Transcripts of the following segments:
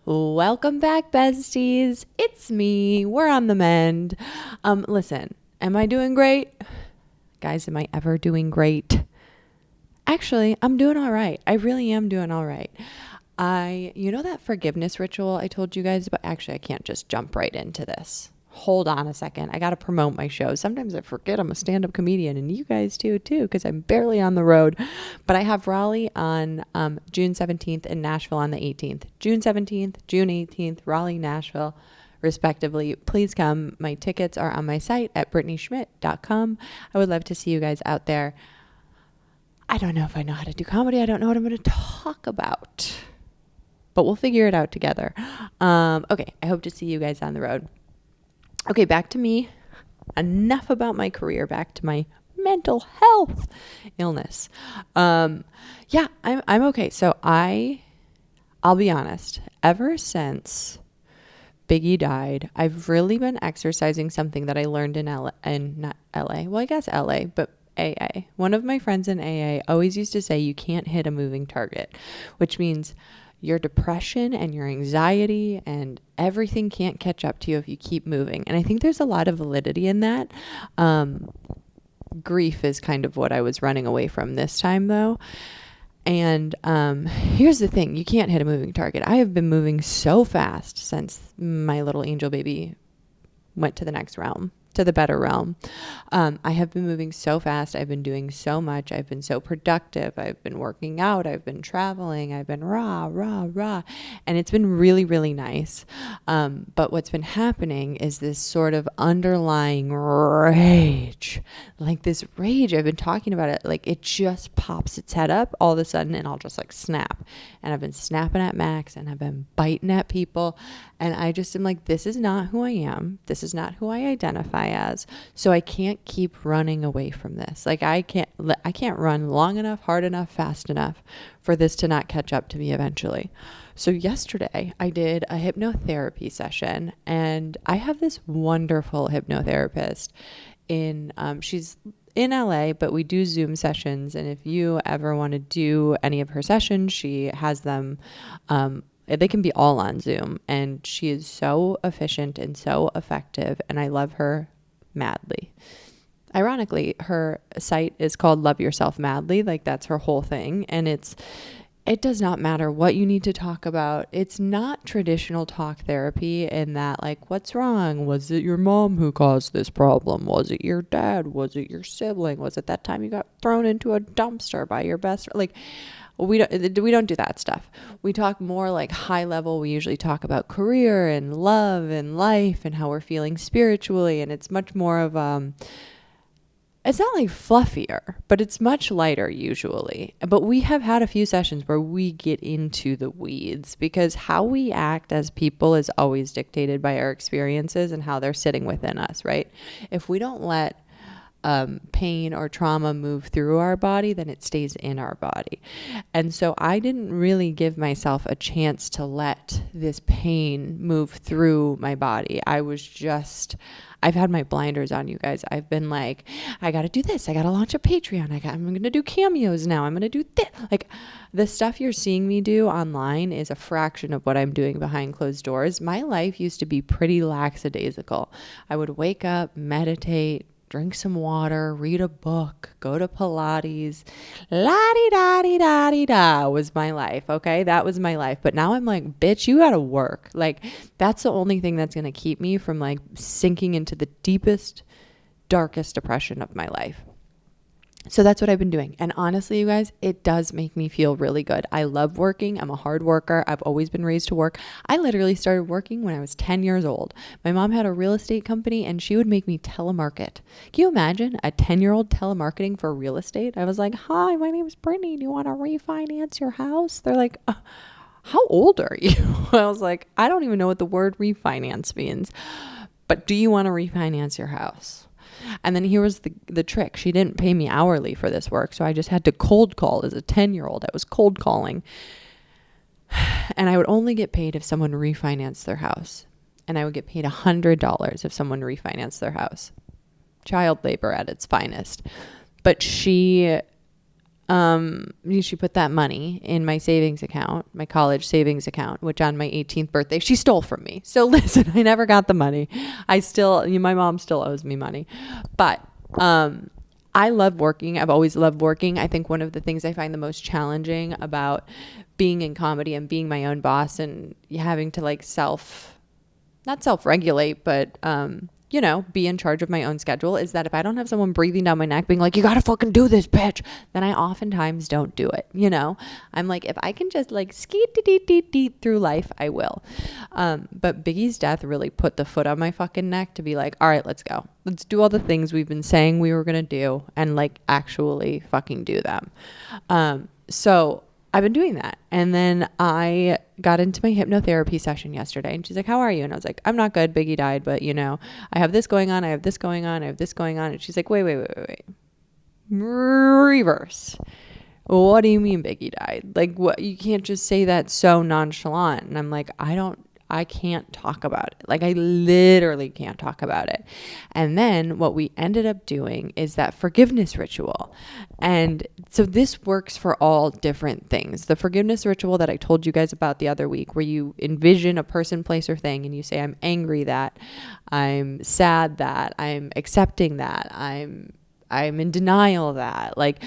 Welcome back, besties. It's me. We're on the mend. Listen, am I doing great? Guys, am I ever doing great? Actually, I'm doing all right. I really am doing all right. You know that forgiveness ritual I told you guys about? Actually, I can't just jump right into this. Hold on a second. I got to promote my show. Sometimes I forget I'm a stand-up comedian, and you guys too, because I'm barely on the road. But I have Raleigh on June 17th and Nashville on the 18th. June 17th, June 18th, Raleigh, Nashville, respectively. Please come. My tickets are on my site at BrittanySchmitt.com. I would love to see you guys out there. I don't know if I know how to do comedy. I don't know what I'm going to talk about, but we'll figure it out together. Okay, I hope to see you guys on the road. Okay, back to me. Enough about my career. Back to my mental health illness. I'm okay. So I'll be honest. Ever since Biggie died, I've really been exercising something that I learned in LA. Well, I guess LA, but AA. One of my friends in AA always used to say you can't hit a moving target, which means your depression and your anxiety and everything can't catch up to you if you keep moving. And I think there's a lot of validity in that. Grief is kind of what I was running away from this time, though. And here's the thing. You can't hit a moving target. I have been moving so fast since my little angel baby went to the next realm, to the better realm. I have been moving so fast. I've been doing so much. I've been so productive. I've been working out. I've been traveling. I've been rah. And it's been really, really nice. But what's been happening is this sort of underlying rage. Like this rage, I've been talking about it. Like it just pops its head up all of a sudden and I'll just like snap. And I've been snapping at Max and I've been biting at people. And I just am like, this is not who I am. This is not who I identify as. So I can't keep running away from this. Like I can't run long enough, hard enough, fast enough for this to not catch up to me eventually. So yesterday I did a hypnotherapy session and I have this wonderful hypnotherapist she's in LA, but we do Zoom sessions. And if you ever want to do any of her sessions, she has them, they can be all on Zoom, and she is so efficient and so effective, and I love her madly. Ironically, her site is called Love Yourself Madly. Like that's her whole thing. And it does not matter what you need to talk about. It's not traditional talk therapy in that, like, what's wrong? Was it your mom who caused this problem? Was it your dad? Was it your sibling? Was it that time you got thrown into a dumpster by your best friend? Like, we don't do that stuff. We talk more like high level. We usually talk about career and love and life and how we're feeling spiritually. And it's much more of, it's not like fluffier, but it's much lighter usually. But we have had a few sessions where we get into the weeds because how we act as people is always dictated by our experiences and how they're sitting within us, right? If we don't let pain or trauma move through our body, then it stays in our body. And so I didn't really give myself a chance to let this pain move through my body. I've had my blinders on, you guys. I've been like, I got to do this. I got to launch a Patreon. I'm going to do cameos now. I'm going to do this. Like the stuff you're seeing me do online is a fraction of what I'm doing behind closed doors. My life used to be pretty lackadaisical. I would wake up, meditate, drink some water, read a book, go to Pilates, la-di-da-di-da-di-da was my life, okay? That was my life. But now I'm like, bitch, you gotta work. Like, that's the only thing that's gonna keep me from like sinking into the deepest, darkest depression of my life. So that's what I've been doing. And honestly, you guys, it does make me feel really good. I love working. I'm a hard worker. I've always been raised to work. I literally started working when I was 10 years old. My mom had a real estate company and she would make me telemarket. Can you imagine a 10-year-old telemarketing for real estate? I was like, hi, my name is Brittany. Do you want to refinance your house? They're like, how old are you? I was like, I don't even know what the word refinance means. But do you want to refinance your house? And then here was the trick. She didn't pay me hourly for this work. So I just had to cold call as a 10-year-old. I was cold calling. And I would only get paid if someone refinanced their house. And I would get paid $100 if someone refinanced their house. Child labor at its finest. But she she put that money in my savings account, my college savings account, which on my 18th birthday, she stole from me. So listen, I never got the money. My mom still owes me money, but, I love working. I've always loved working. I think one of the things I find the most challenging about being in comedy and being my own boss and having to like not self-regulate, but, be in charge of my own schedule is that if I don't have someone breathing down my neck being like, you gotta fucking do this, bitch, then I oftentimes don't do it. I'm like, if I can just like skeet through life, I will. But Biggie's death really put the foot on my fucking neck to be like, all right, let's go. Let's do all the things we've been saying we were going to do and like actually fucking do them. So I've been doing that. And then I got into my hypnotherapy session yesterday and she's like, how are you? And I was like, I'm not good. Biggie died, but I have this going on. I have this going on. I have this going on. And she's like, wait. Reverse. What do you mean Biggie died? Like what? You can't just say that so nonchalant. And I'm like, I can't talk about it. Like I literally can't talk about it. And then what we ended up doing is that forgiveness ritual. And so this works for all different things. The forgiveness ritual that I told you guys about the other week, where you envision a person, place, or thing, and you say, I'm angry that, I'm sad that, I'm accepting that, I'm in denial that, like,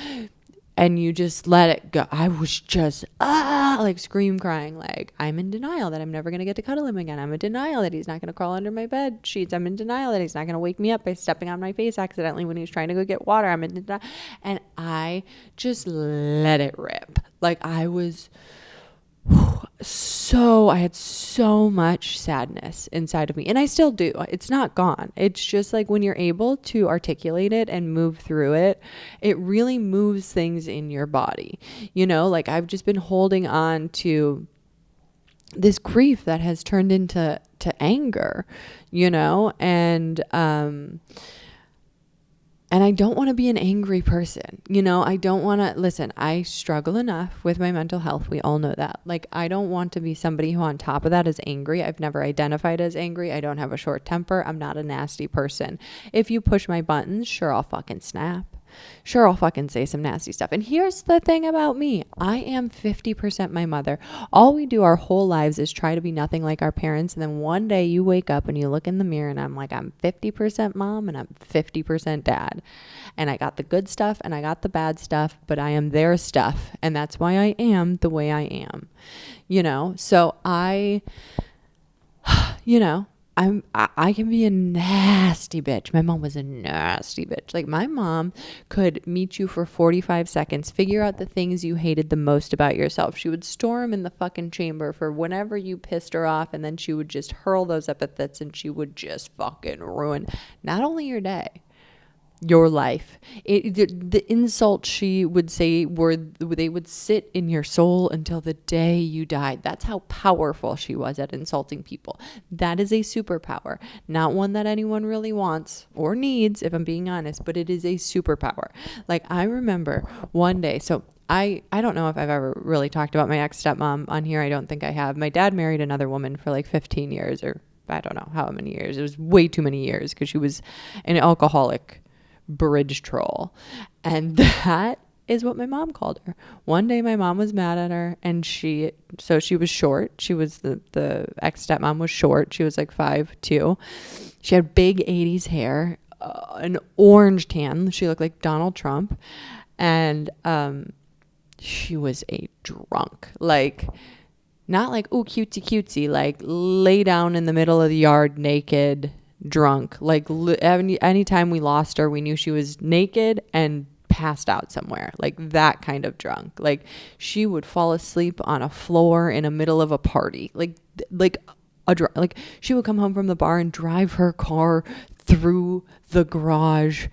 and you just let it go. I was just, like scream crying, like I'm in denial that I'm never going to get to cuddle him again. I'm in denial that he's not going to crawl under my bed sheets. I'm in denial that he's not going to wake me up by stepping on my face accidentally when he's trying to go get water. I'm in denial. And I just let it rip. Like I had so much sadness inside of me, and I still do. It's not gone. It's just like when you're able to articulate it and move through it, it really moves things in your body. Like I've just been holding on to this grief that has turned into anger, and I don't want to be an angry person. I don't want to listen. I struggle enough with my mental health. We all know that. Like, I don't want to be somebody who on top of that is angry. I've never identified as angry. I don't have a short temper. I'm not a nasty person. If you push my buttons, sure, I'll fucking snap. Sure, I'll fucking say some nasty stuff. And here's the thing about me. I am 50% my mother. All we do our whole lives is try to be nothing like our parents. And then one day you wake up and you look in the mirror and I'm like, I'm 50% mom and I'm 50% dad. And I got the good stuff and I got the bad stuff, but I am their stuff. And that's why I am the way I am. So I can be a nasty bitch. My mom was a nasty bitch. Like my mom could meet you for 45 seconds, figure out the things you hated the most about yourself. She would storm in the fucking chamber for whenever you pissed her off, and then she would just hurl those epithets and she would just fucking ruin not only your day, your life. The insults she would say they would sit in your soul until the day you died. That's how powerful she was at insulting people. That is a superpower, not one that anyone really wants or needs, if I'm being honest, but it is a superpower. Like I remember one day, so I don't know if I've ever really talked about my ex-stepmom on here. I don't think I have. My dad married another woman for like 15 years, or I don't know how many years. It was way too many years because she was an alcoholic bridge troll. And that is what my mom called her. One day my mom was mad at her, and she was short. She was the ex-stepmom was short. She was like 5'2". She had big 80s hair, an orange tan. She looked like Donald Trump. And she was a drunk. Like, not like, ooh, cutesy, like lay down in the middle of the yard naked, drunk. Like anytime we lost her, we knew she was naked and passed out somewhere, like that kind of drunk. Like she would fall asleep on a floor in the middle of a party, like she would come home from the bar and drive her car through the garage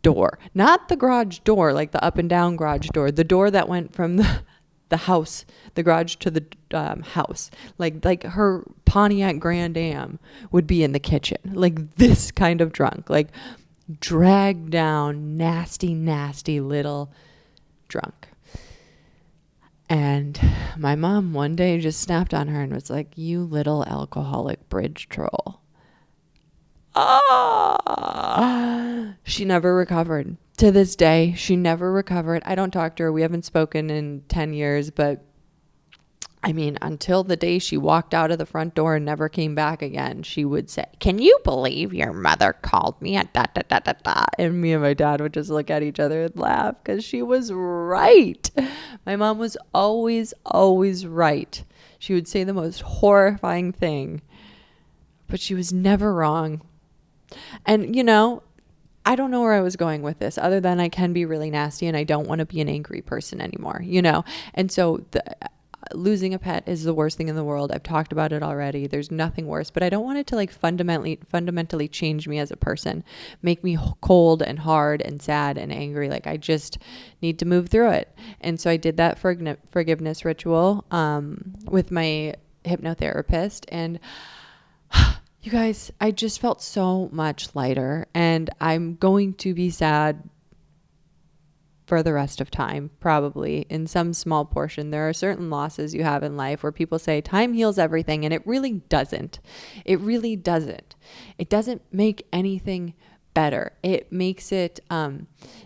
door, not the garage door like the up and down garage door, the door that went from the house, the garage to the house. Like her Pontiac Grand Am would be in the kitchen. Like this kind of drunk, like dragged down, nasty little drunk. And my mom one day just snapped on her and was like, you little alcoholic bridge troll. She never recovered. To this day, she never recovered. I don't talk to her. We haven't spoken in 10 years, but I mean, until the day she walked out of the front door and never came back again, she would say, "Can you believe your mother called me at da da da da da?" And me and my dad would just look at each other and laugh because she was right. My mom was always, always right. She would say the most horrifying thing, but she was never wrong. And, you know, I don't know where I was going with this other than I can be really nasty and I don't want to be an angry person anymore, you know? And so losing a pet is the worst thing in the world. I've talked about it already. There's nothing worse, but I don't want it to like fundamentally change me as a person, make me cold and hard and sad and angry. Like I just need to move through it. And so I did that forgiveness ritual with my hypnotherapist, and you guys, I just felt so much lighter, and I'm going to be sad for the rest of time, probably in some small portion. There are certain losses you have in life where people say time heals everything, and it really doesn't. It really doesn't. It doesn't make anything better. It makes it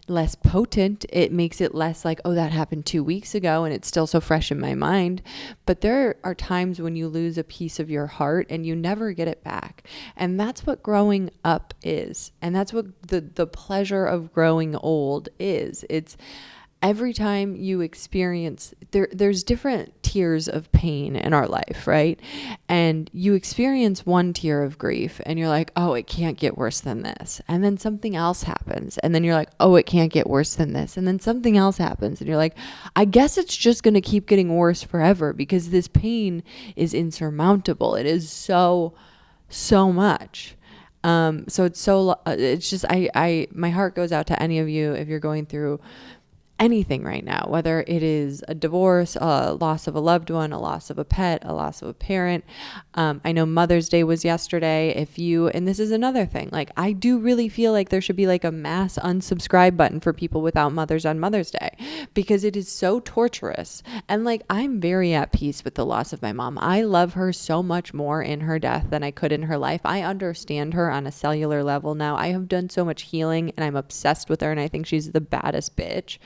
less potent. It makes it less like, oh, that happened 2 weeks ago and it's still so fresh in my mind. But there are times when you lose a piece of your heart and you never get it back. And that's what growing up is. And that's what the pleasure of growing old is. It's every time you experience, there's different tiers of pain in our life, right? And you experience one tier of grief and you're like, oh, it can't get worse than this. And then something else happens. And then you're like, oh, it can't get worse than this. And then something else happens. And you're like, I guess it's just going to keep getting worse forever because this pain is insurmountable. It is so much. So it's just, my heart goes out to any of you if you're going through anything right now, whether it is a divorce, a loss of a loved one, a loss of a pet, a loss of a parent. I know Mother's Day was yesterday. And this is another thing, like I do really feel like there should be like a mass unsubscribe button for people without mothers on Mother's Day, because it is so torturous. And like, I'm very at peace with the loss of my mom. I love her so much more in her death than I could in her life. I understand her on a cellular level now. I have done so much healing and I'm obsessed with her, and I think she's the baddest bitch.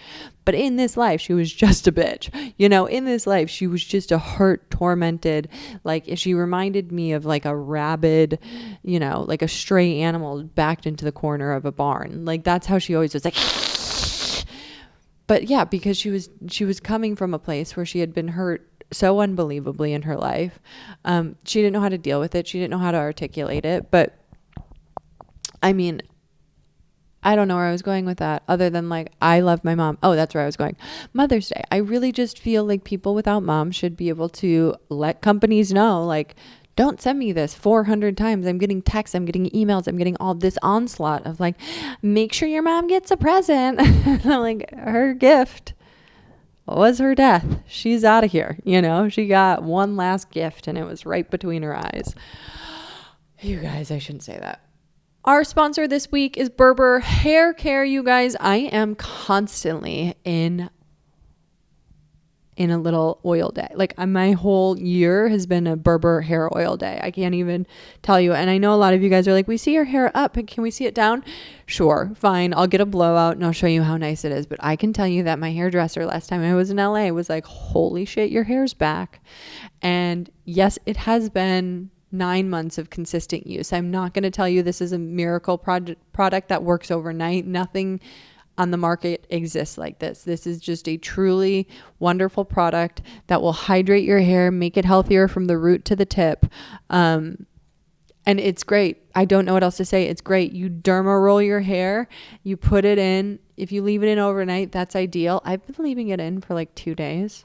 But in this life, she was just a bitch. You know, in this life, she was just a hurt, tormented, like she reminded me of like a rabid, you know, like a stray animal backed into the corner of a barn. Like that's how she always was, like. But yeah, because she was coming from a place where she had been hurt so unbelievably in her life. She didn't know how to deal with it. She didn't know how to articulate it. But I mean, I don't know where I was going with that other than like, I love my mom. Oh, that's where I was going. Mother's Day. I really just feel like people without moms should be able to let companies know, like, don't send me this 400 times. I'm getting texts, I'm getting emails, I'm getting all this onslaught of like, make sure your mom gets a present. Like, her gift was her death. She's out of here. You know, she got one last gift and it was right between her eyes. You guys, I shouldn't say that. Our sponsor this week is Berber Hair Care, you guys. I am constantly in a little oil day. Like my whole year has been a Berber hair oil day. I can't even tell you. And I know a lot of you guys are like, we see your hair up. Can we see it down? Sure, fine. I'll get a blowout and I'll show you how nice it is. But I can tell you that my hairdresser last time I was in LA was like, holy shit, your hair's back. And yes, it has been 9 months of consistent use. I'm not going to tell you this is a miracle product that works overnight. Nothing on the market exists like this. This is just a truly wonderful product that will hydrate your hair, make it healthier from the root to the tip. And it's great. I don't know what else to say. It's great. You derma roll your hair, you put it in. If you leave it in overnight, that's ideal. I've been leaving it in for like 2 days.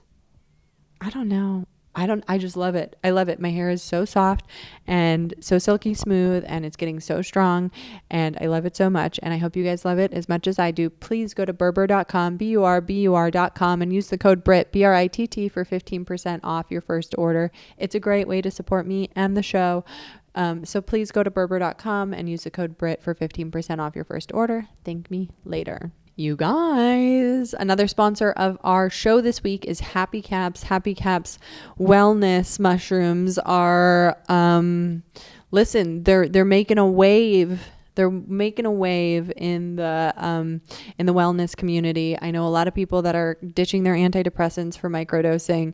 I don't know. I just love it. I love it. My hair is so soft and so silky smooth, and it's getting so strong, and I love it so much. And I hope you guys love it as much as I do. Please go to Berber.com, BURBUR.com, and use the code BRITT, BRITT, for 15% off your first order. It's a great way to support me and the show. So please go to Berber.com and use the code BRITT for 15% off your first order. Thank me later. You guys, another sponsor of our show this week is Happy Caps. Happy Caps wellness mushrooms are listen, they're making a wave. They're making a wave in the wellness community. I know a lot of people that are ditching their antidepressants for microdosing.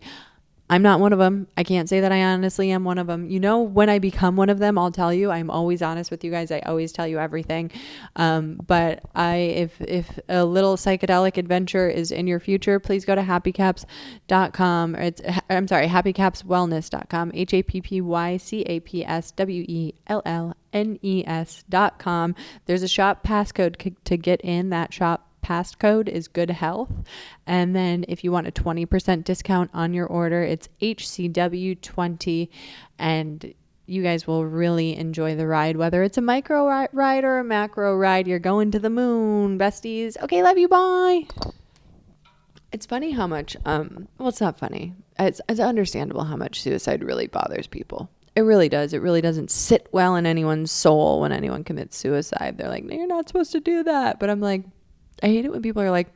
I'm not one of them. I can't say that I honestly am one of them. You know, when I become one of them, I'll tell you. I'm always honest with you guys. I always tell you everything. But if a little psychedelic adventure is in your future, please go to happycaps.com. Happycapswellness.com. happycapswellness.com. There's a shop passcode to get in that shop. Passcode is Goodhealth. And then if you want a 20% discount on your order, it's HCW20. And you guys will really enjoy the ride, whether it's a micro ride or a macro ride. You're going to the moon, besties. Okay, love you. Bye. It's funny how much, well, it's not funny. It's understandable how much suicide really bothers people. It really does. It really doesn't sit well in anyone's soul when anyone commits suicide. They're like, no, you're not supposed to do that. But I'm like, I hate it when people are like,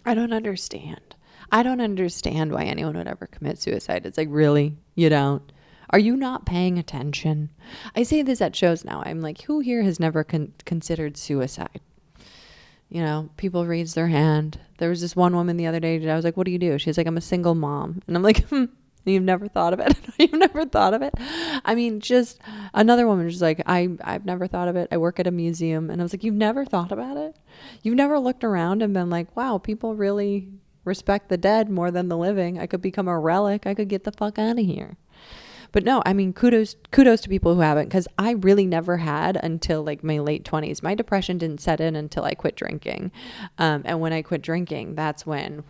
I don't understand. I don't understand why anyone would ever commit suicide. It's like, really? You don't? Are you not paying attention? I say this at shows now. I'm like, who here has never considered suicide? You know, people raise their hand. There was this one woman the other day. I was like, what do you do? She's like, I'm a single mom. And I'm like, you've never thought of it? You've never thought of it? I mean, just another woman was like, I've never thought of it. I work at a museum. And I was like, you've never thought about it? You've never looked around and been like, wow, people really respect the dead more than the living. I could become a relic. I could get the fuck out of here. But no, I mean, kudos to people who haven't, because I really never had until like my late 20s. My depression didn't set in until I quit drinking. And when I quit drinking, that's when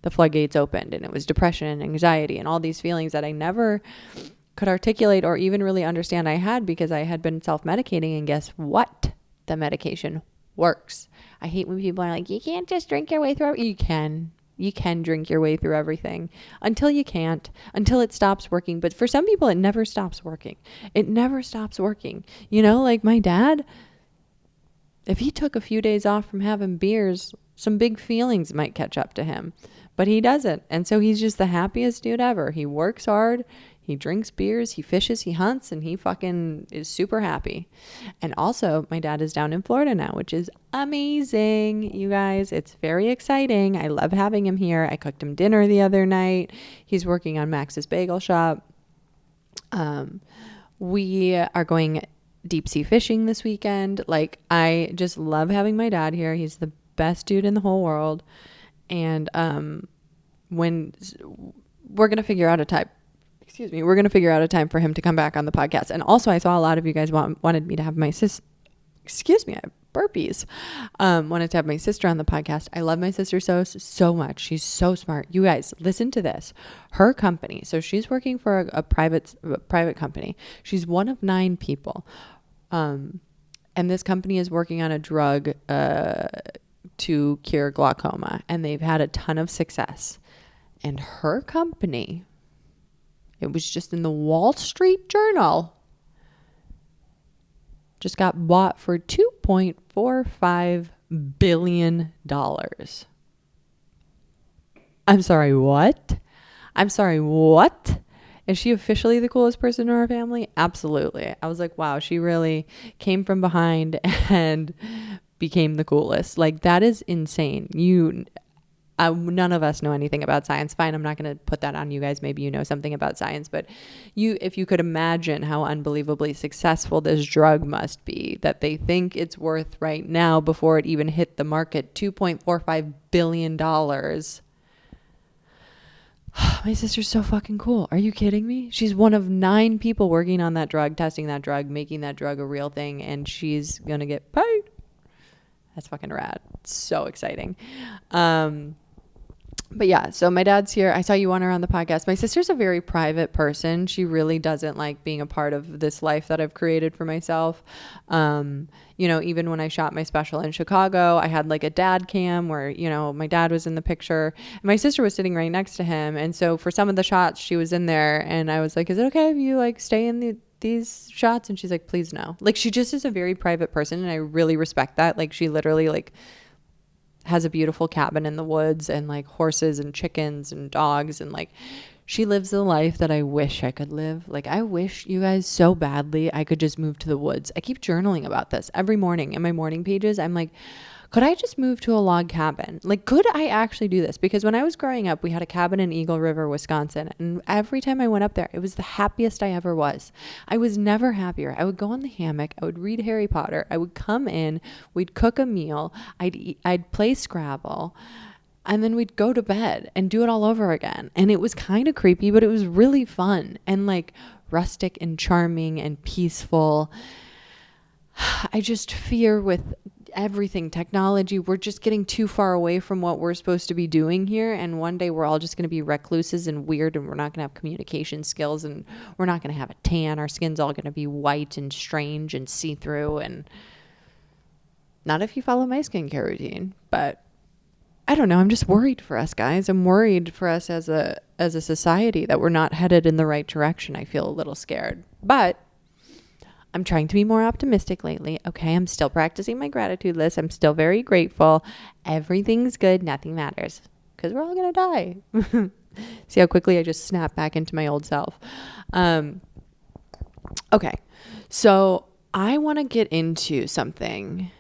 the floodgates opened, and it was depression and anxiety and all these feelings that I never could articulate or even really understand I had, because I had been self-medicating. And guess what? The medication works. I hate when people are like, you can't just drink your way through it. You can drink your way through everything until you can't, until it stops working. But for some people, it never stops working. It never stops working. You know, like my dad, if he took a few days off from having beers, some big feelings might catch up to him, but he doesn't. And so he's just the happiest dude ever. He works hard. He drinks beers, he fishes, he hunts, and he fucking is super happy. And also, my dad is down in Florida now, which is amazing, you guys. It's very exciting. I love having him here. I cooked him dinner the other night. He's working on Max's Bagel Shop. We are going deep sea fishing this weekend. Like, I just love having my dad here. He's the best dude in the whole world. And when we're going to figure out a time, we're going to figure out a time for him to come back on the podcast. And also, I saw a lot of you guys wanted me to have my I have burpees. Wanted to have my sister on the podcast. I love my sister so much. She's so smart. You guys, listen to this. Her company. So she's working for a private company. She's one of 9 people. And this company is working on a drug to cure glaucoma. And they've had a ton of success. And her company, it was just in the Wall Street Journal, just got bought for $2.45 billion. I'm sorry, what? Is she officially the coolest person in our family? Absolutely. I was like, wow, she really came from behind and became the coolest. Like, that is insane. None of us know anything about science. Fine, I'm not going to put that on you guys. Maybe you know something about science, but if you could imagine how unbelievably successful this drug must be, that they think it's worth right now before it even hit the market, $2.45 billion. My sister's so fucking cool. Are you kidding me? She's one of 9 people working on that drug, testing that drug, making that drug a real thing, and she's going to get paid. That's fucking rad. It's so exciting. But yeah, so my dad's here. I saw you want her on the podcast. My sister's a very private person. She really doesn't like being a part of this life that I've created for myself. You know, even when I shot my special in Chicago, I had like a dad cam where, you know, my dad was in the picture and my sister was sitting right next to him. And so for some of the shots, she was in there and I was like, is it okay if you like stay in these shots? And she's like, please no. Like, she just is a very private person and I really respect that. Like, she literally like has a beautiful cabin in the woods and like horses and chickens and dogs, and like she lives the life that I wish I could live. Like, I wish, you guys, so badly I could just move to the woods. I keep journaling about this every morning in my morning pages. I'm like, could I just move to a log cabin? Like, could I actually do this? Because when I was growing up, we had a cabin in Eagle River, Wisconsin. And every time I went up there, it was the happiest I ever was. I was never happier. I would go on the hammock. I would read Harry Potter. I would come in. We'd cook a meal. I'd play Scrabble. And then we'd go to bed and do it all over again. And it was kind of creepy, but it was really fun and like rustic and charming and peaceful. I just fear with everything technology, we're just getting too far away from what we're supposed to be doing here. And one day we're all just going to be recluses and weird, and we're not going to have communication skills, and we're not going to have a tan. Our skin's all going to be white and strange and see-through. And not if you follow my skincare routine, but I don't know. I'm just worried for us, guys. I'm worried for us as a society that we're not headed in the right direction. I feel a little scared, but I'm trying to be more optimistic lately. Okay. I'm still practicing my gratitude list. I'm still very grateful. Everything's good. Nothing matters, because we're all going to die. See how quickly I just snap back into my old self. Okay. So I want to get into something.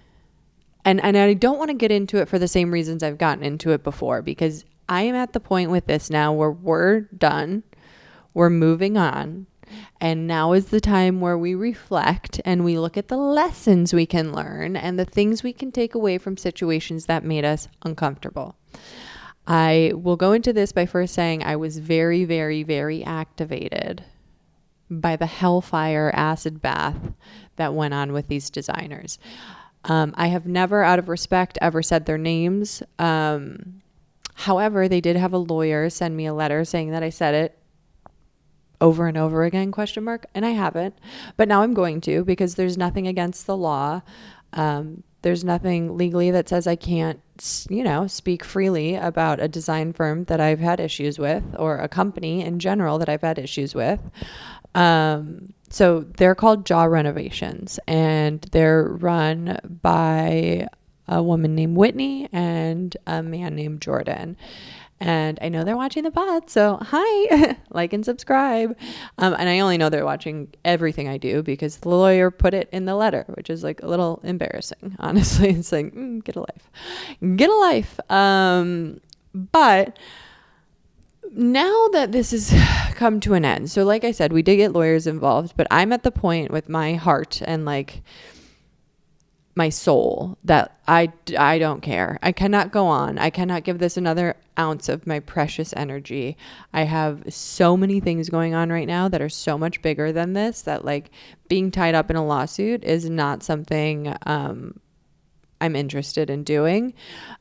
And I don't want to get into it for the same reasons I've gotten into it before, because I am at the point with this now where we're done. We're moving on. And now is the time where we reflect and we look at the lessons we can learn and the things we can take away from situations that made us uncomfortable. I will go into this by first saying I was very, very, very activated by the hellfire acid bath that went on with these designers. I have never, out of respect, ever said their names. However, they did have a lawyer send me a letter saying that I said it over and over again, ? And I haven't, but now I'm going to, because there's nothing against the law. There's nothing legally that says I can't, speak freely about a design firm that I've had issues with, or a company in general that I've had issues with. So they're called Jaw Renovations, and they're run by a woman named Whitney and a man named Jordan. And I know they're watching the pod, so hi, like and subscribe. And I only know they're watching everything I do because the lawyer put it in the letter, which is like a little embarrassing, honestly. It's like, get a life. Get a life. But now that this has come to an end, so like I said, we did get lawyers involved, but I'm at the point with my heart and like my soul that I don't care. I cannot go on. I cannot give this another ounce of my precious energy. I have so many things going on right now that are so much bigger than this, that like being tied up in a lawsuit is not something I'm interested in doing.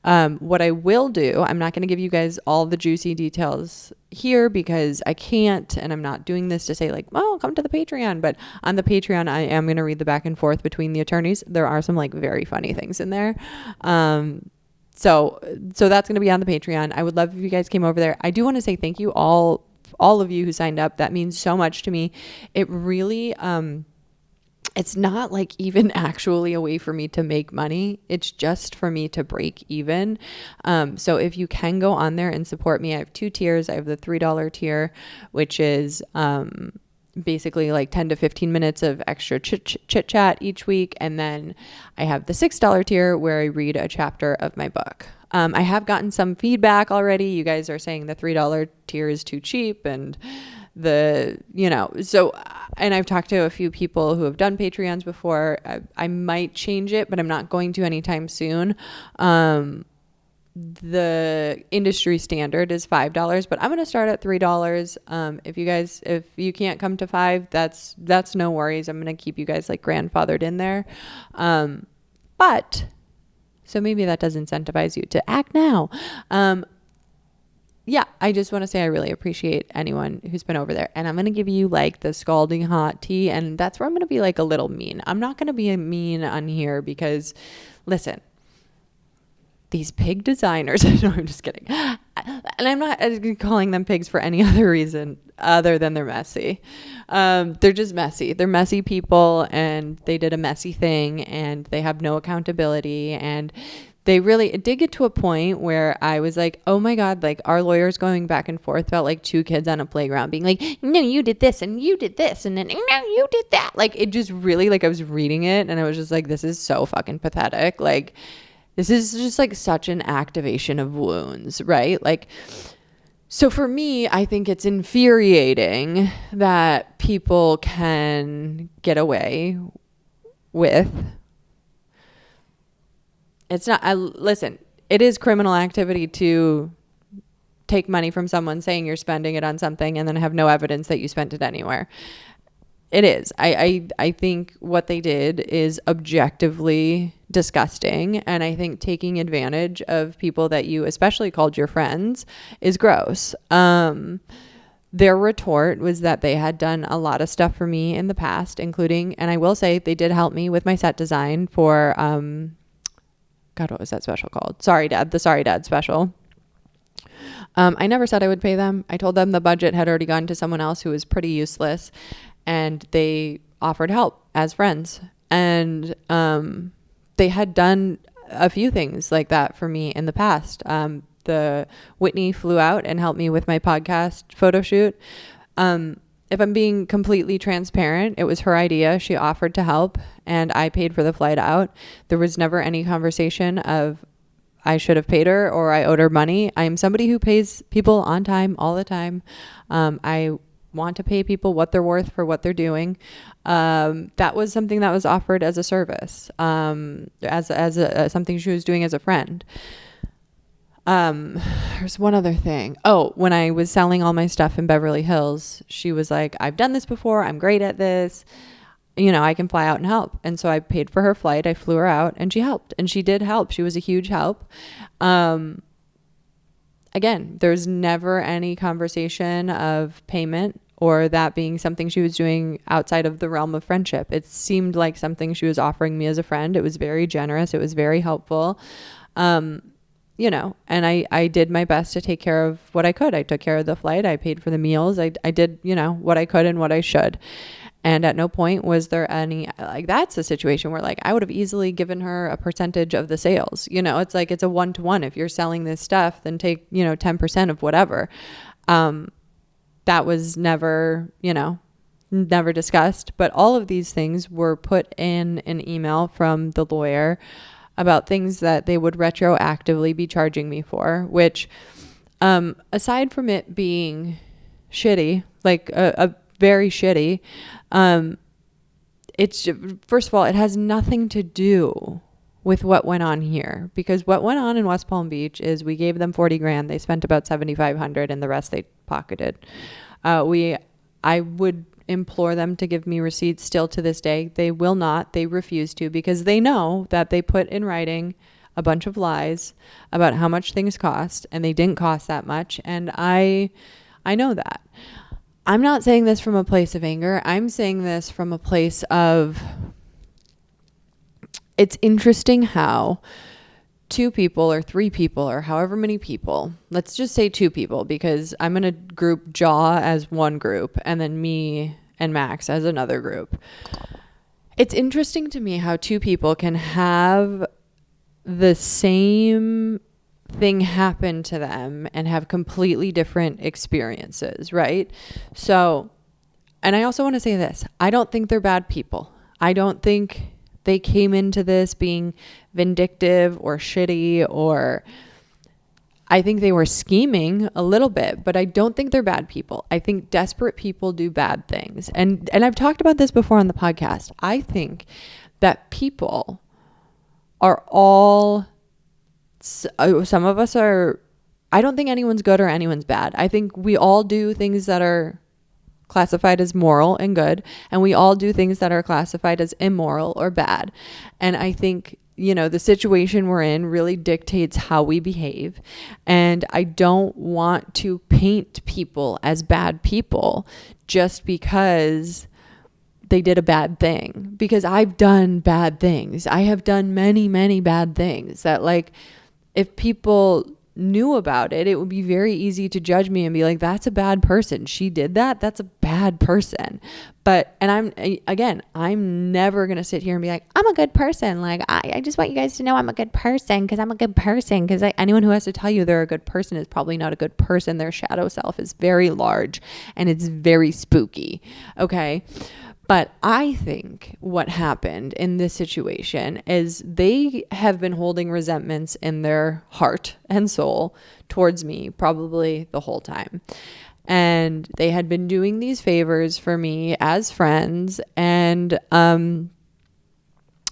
What I will do, I'm not going to give you guys all the juicy details here because I can't, and I'm not doing this to say like, oh, come to the Patreon. But on the Patreon, I am going to read the back and forth between the attorneys. There are some like very funny things in there. So that's going to be on the Patreon. I would love if you guys came over there. I do want to say thank you all of you who signed up. That means so much to me. It really, it's not like even actually a way for me to make money. It's just for me to break even. So if you can go on there and support me, I have 2 tiers. I have the $3 tier, which is basically like 10 to 15 minutes of extra chit chat each week. And then I have the $6 tier where I read a chapter of my book. I have gotten some feedback already. You guys are saying the $3 tier is too cheap, and so, and I've talked to a few people who have done Patreons before. I might change it, but I'm not going to anytime soon. The industry standard is $5, but I'm going to start at $3. If you can't come to $5, that's no worries. I'm going to keep you guys like grandfathered in there. But so maybe that does incentivize you to act now. Yeah, I just want to say I really appreciate anyone who's been over there. And I'm going to give you like the scalding hot tea. And that's where I'm going to be like a little mean. I'm not going to be mean on here because, listen, these pig designers, no, I'm just kidding. And I'm not calling them pigs for any other reason other than they're messy. They're just messy. They're messy people, and they did a messy thing, and they have no accountability, and it did get to a point where I was like, oh my God, like our lawyers going back and forth felt like two kids on a playground being like, no, you did this and you did this. And then, no, you did that. Like, it just really, like, I was reading it and I was just like, this is so fucking pathetic. Like, this is just like such an activation of wounds, right? Like, so for me, I think it's infuriating that people can get away with. It's not, listen, it is criminal activity to take money from someone saying you're spending it on something and then have no evidence that you spent it anywhere. It is. I think what they did is objectively disgusting. And I think taking advantage of people that you especially called your friends is gross. Their retort was that they had done a lot of stuff for me in the past, including, and I will say they did help me with my set design for, God, what was that special called? Sorry Dad, the Sorry Dad special. I never said I would pay them. I told them the budget had already gone to someone else who was pretty useless, and they offered help as friends. And they had done a few things like that for me in the past. The Whitney flew out and helped me with my podcast photo shoot. If I'm being completely transparent, it was her idea. She offered to help and I paid for the flight out. There was never any conversation of I should have paid her or I owed her money. I'm somebody who pays people on time all the time. I want to pay people what they're worth for what they're doing. That was something that was offered as a service, as something she was doing as a friend. There's one other thing. Oh, when I was selling all my stuff in Beverly Hills, she was like, I've done this before. I'm great at this. You know, I can fly out and help. And so I paid for her flight. I flew her out and she helped, and she did help. She was a huge help. Again, there's never any conversation of payment or that being something she was doing outside of the realm of friendship. It seemed like something she was offering me as a friend. It was very generous. It was very helpful. You know, and I did my best to take care of what I could. I took care of the flight. I paid for the meals. I did, you know, what I could and what I should. And at no point was there any, like, that's a situation where, like, I would have easily given her a percentage of the sales. You know, it's like, it's a 1-to-1. If you're selling this stuff, then take, you know, 10% of whatever. That was never, you know, never discussed. But all of these things were put in an email from the lawyer about things that they would retroactively be charging me for, which, aside from it being shitty, like a very shitty, it's, first of all, it has nothing to do with what went on here, because what went on in West Palm Beach is we gave them $40,000. They spent about $7,500 and the rest they pocketed. I would implore them to give me receipts still to this day. They will not. They refuse to, because they know that they put in writing a bunch of lies about how much things cost, and they didn't cost that much. And I know that. I'm not saying this from a place of anger. I'm saying this from a place of, it's interesting how 2 people or 3 people or however many people, let's just say 2 people, because I'm going to group Jaw as one group and then me and Max as another group. It's interesting to me how 2 people can have the same thing happen to them and have completely different experiences, right? So, and I also want to say this, I don't think they're bad people. I don't think they came into this being vindictive or shitty, or I think they were scheming a little bit, but I don't think they're bad people. I think desperate people do bad things. And I've talked about this before on the podcast. I think that people are all, some of us are, I don't think anyone's good or anyone's bad. I think we all do things that are classified as moral and good, and we all do things that are classified as immoral or bad. And I think, you know, the situation we're in really dictates how we behave. And I don't want to paint people as bad people just because they did a bad thing, because I've done bad things. I have done many, many bad things that, like, if people knew about it, it would be very easy to judge me and be like, that's a bad person. She did that. That's a bad person. But, and I'm never going to sit here and be like, I'm a good person. Like, I just want you guys to know I'm a good person because I'm a good person. Because anyone who has to tell you they're a good person is probably not a good person. Their shadow self is very large and it's very spooky. Okay. But I think what happened in this situation is they have been holding resentments in their heart and soul towards me probably the whole time. And they had been doing these favors for me as friends. And then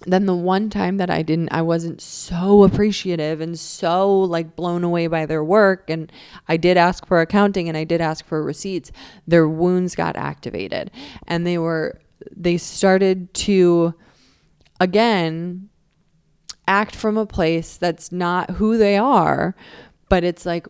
the one time that I wasn't so appreciative and so like blown away by their work. And I did ask for accounting and I did ask for receipts. Their wounds got activated and they started to, again, act from a place that's not who they are. But it's like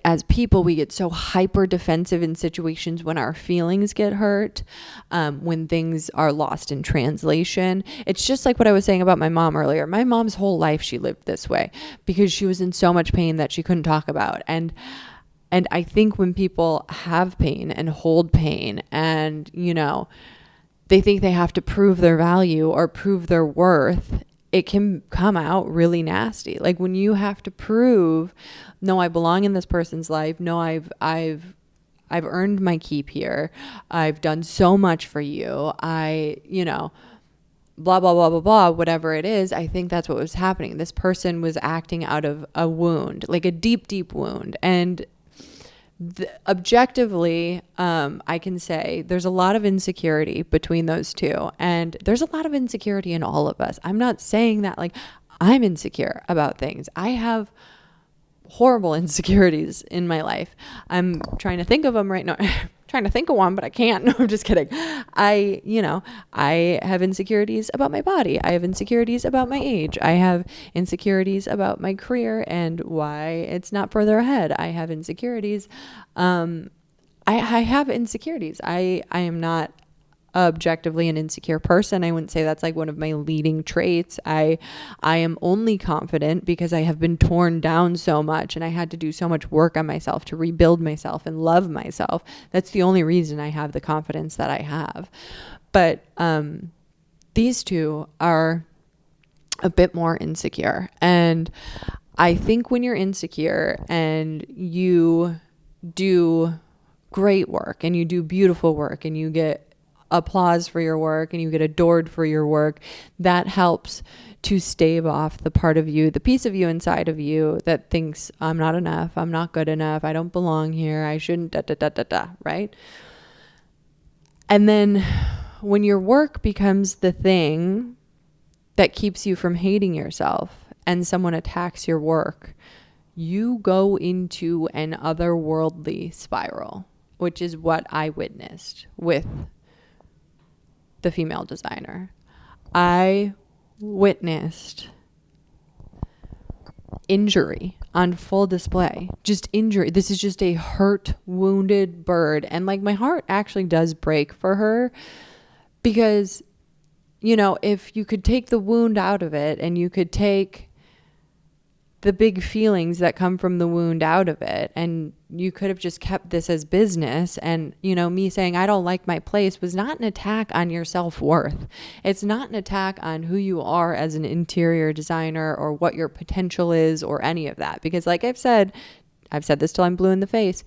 as people, we get so hyper defensive in situations when our feelings get hurt, when things are lost in translation. It's just like what I was saying about my mom earlier. My mom's whole life, she lived this way because she was in so much pain that she couldn't talk about. And I think when people have pain and hold pain and, they think they have to prove their value or prove their worth, it can come out really nasty. Like when you have to prove, no, I belong in this person's life. No, I've earned my keep here. I've done so much for you. Blah, blah, blah, blah, blah, whatever it is. I think that's what was happening. This person was acting out of a wound, like a deep, deep wound. And objectively, I can say there's a lot of insecurity between those two. And there's a lot of insecurity in all of us. I'm not saying that like I'm insecure about things. I have horrible insecurities in my life. I'm trying to think of them right now. Trying to think of one, but I can't. No, I'm just kidding. I have insecurities about my body. I have insecurities about my age. I have insecurities about my career and why it's not further ahead. I have insecurities. I have insecurities. I am not objectively an insecure person. I wouldn't say that's like one of my leading traits. I am only confident because I have been torn down so much and I had to do so much work on myself to rebuild myself and love myself. That's the only reason I have the confidence that I have. But these two are a bit more insecure. And I think when you're insecure and you do great work and you do beautiful work and you get applause for your work and you get adored for your work, that helps to stave off the part of you, the piece of you inside of you that thinks I'm not enough, I'm not good enough, I don't belong here, I shouldn't, right? And then when your work becomes the thing that keeps you from hating yourself and someone attacks your work, you go into an otherworldly spiral, which is what I witnessed with the female designer. I witnessed injury on full display. Just injury. This is just a hurt, wounded bird. And like my heart actually does break for her because, if you could take the wound out of it and you could take the big feelings that come from the wound out of it, and you could have just kept this as business. And, me saying I don't like my place was not an attack on your self-worth. It's not an attack on who you are as an interior designer or what your potential is or any of that. Because like I've said this till I'm blue in the face,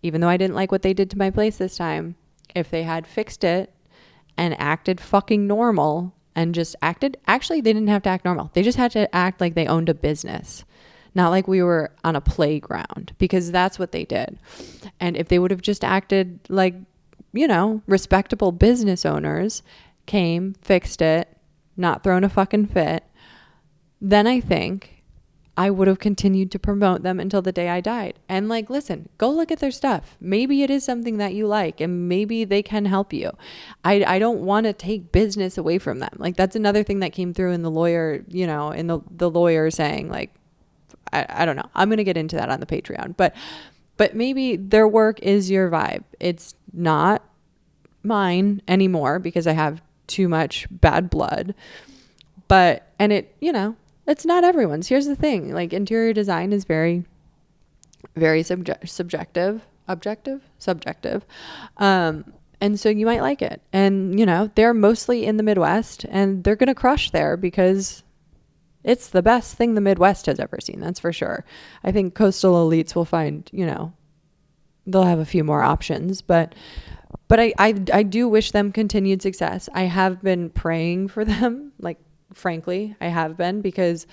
even though I didn't like what they did to my place this time, if they had fixed it and acted fucking normal and just actually they didn't have to act normal. They just had to act like they owned a business, not like we were on a playground, because that's what they did. And if they would have just acted like, respectable business owners, came, fixed it, not thrown a fucking fit, then I think I would have continued to promote them until the day I died. And like, listen, go look at their stuff. Maybe it is something that you like and maybe they can help you. I don't want to take business away from them. Like that's another thing that came through in the lawyer, in the lawyer saying like, I don't know. I'm going to get into that on the Patreon, but maybe their work is your vibe. It's not mine anymore because I have too much bad blood, and it, It's not everyone's. Here's the thing. Like, interior design is very, very subjective. And so you might like it. And, you know, they're mostly in the Midwest and they're going to crush there because it's the best thing the Midwest has ever seen. That's for sure. I think coastal elites will find, you know, they'll have a few more options, but I do wish them continued success. I have been praying for them. Like, frankly, I have been, because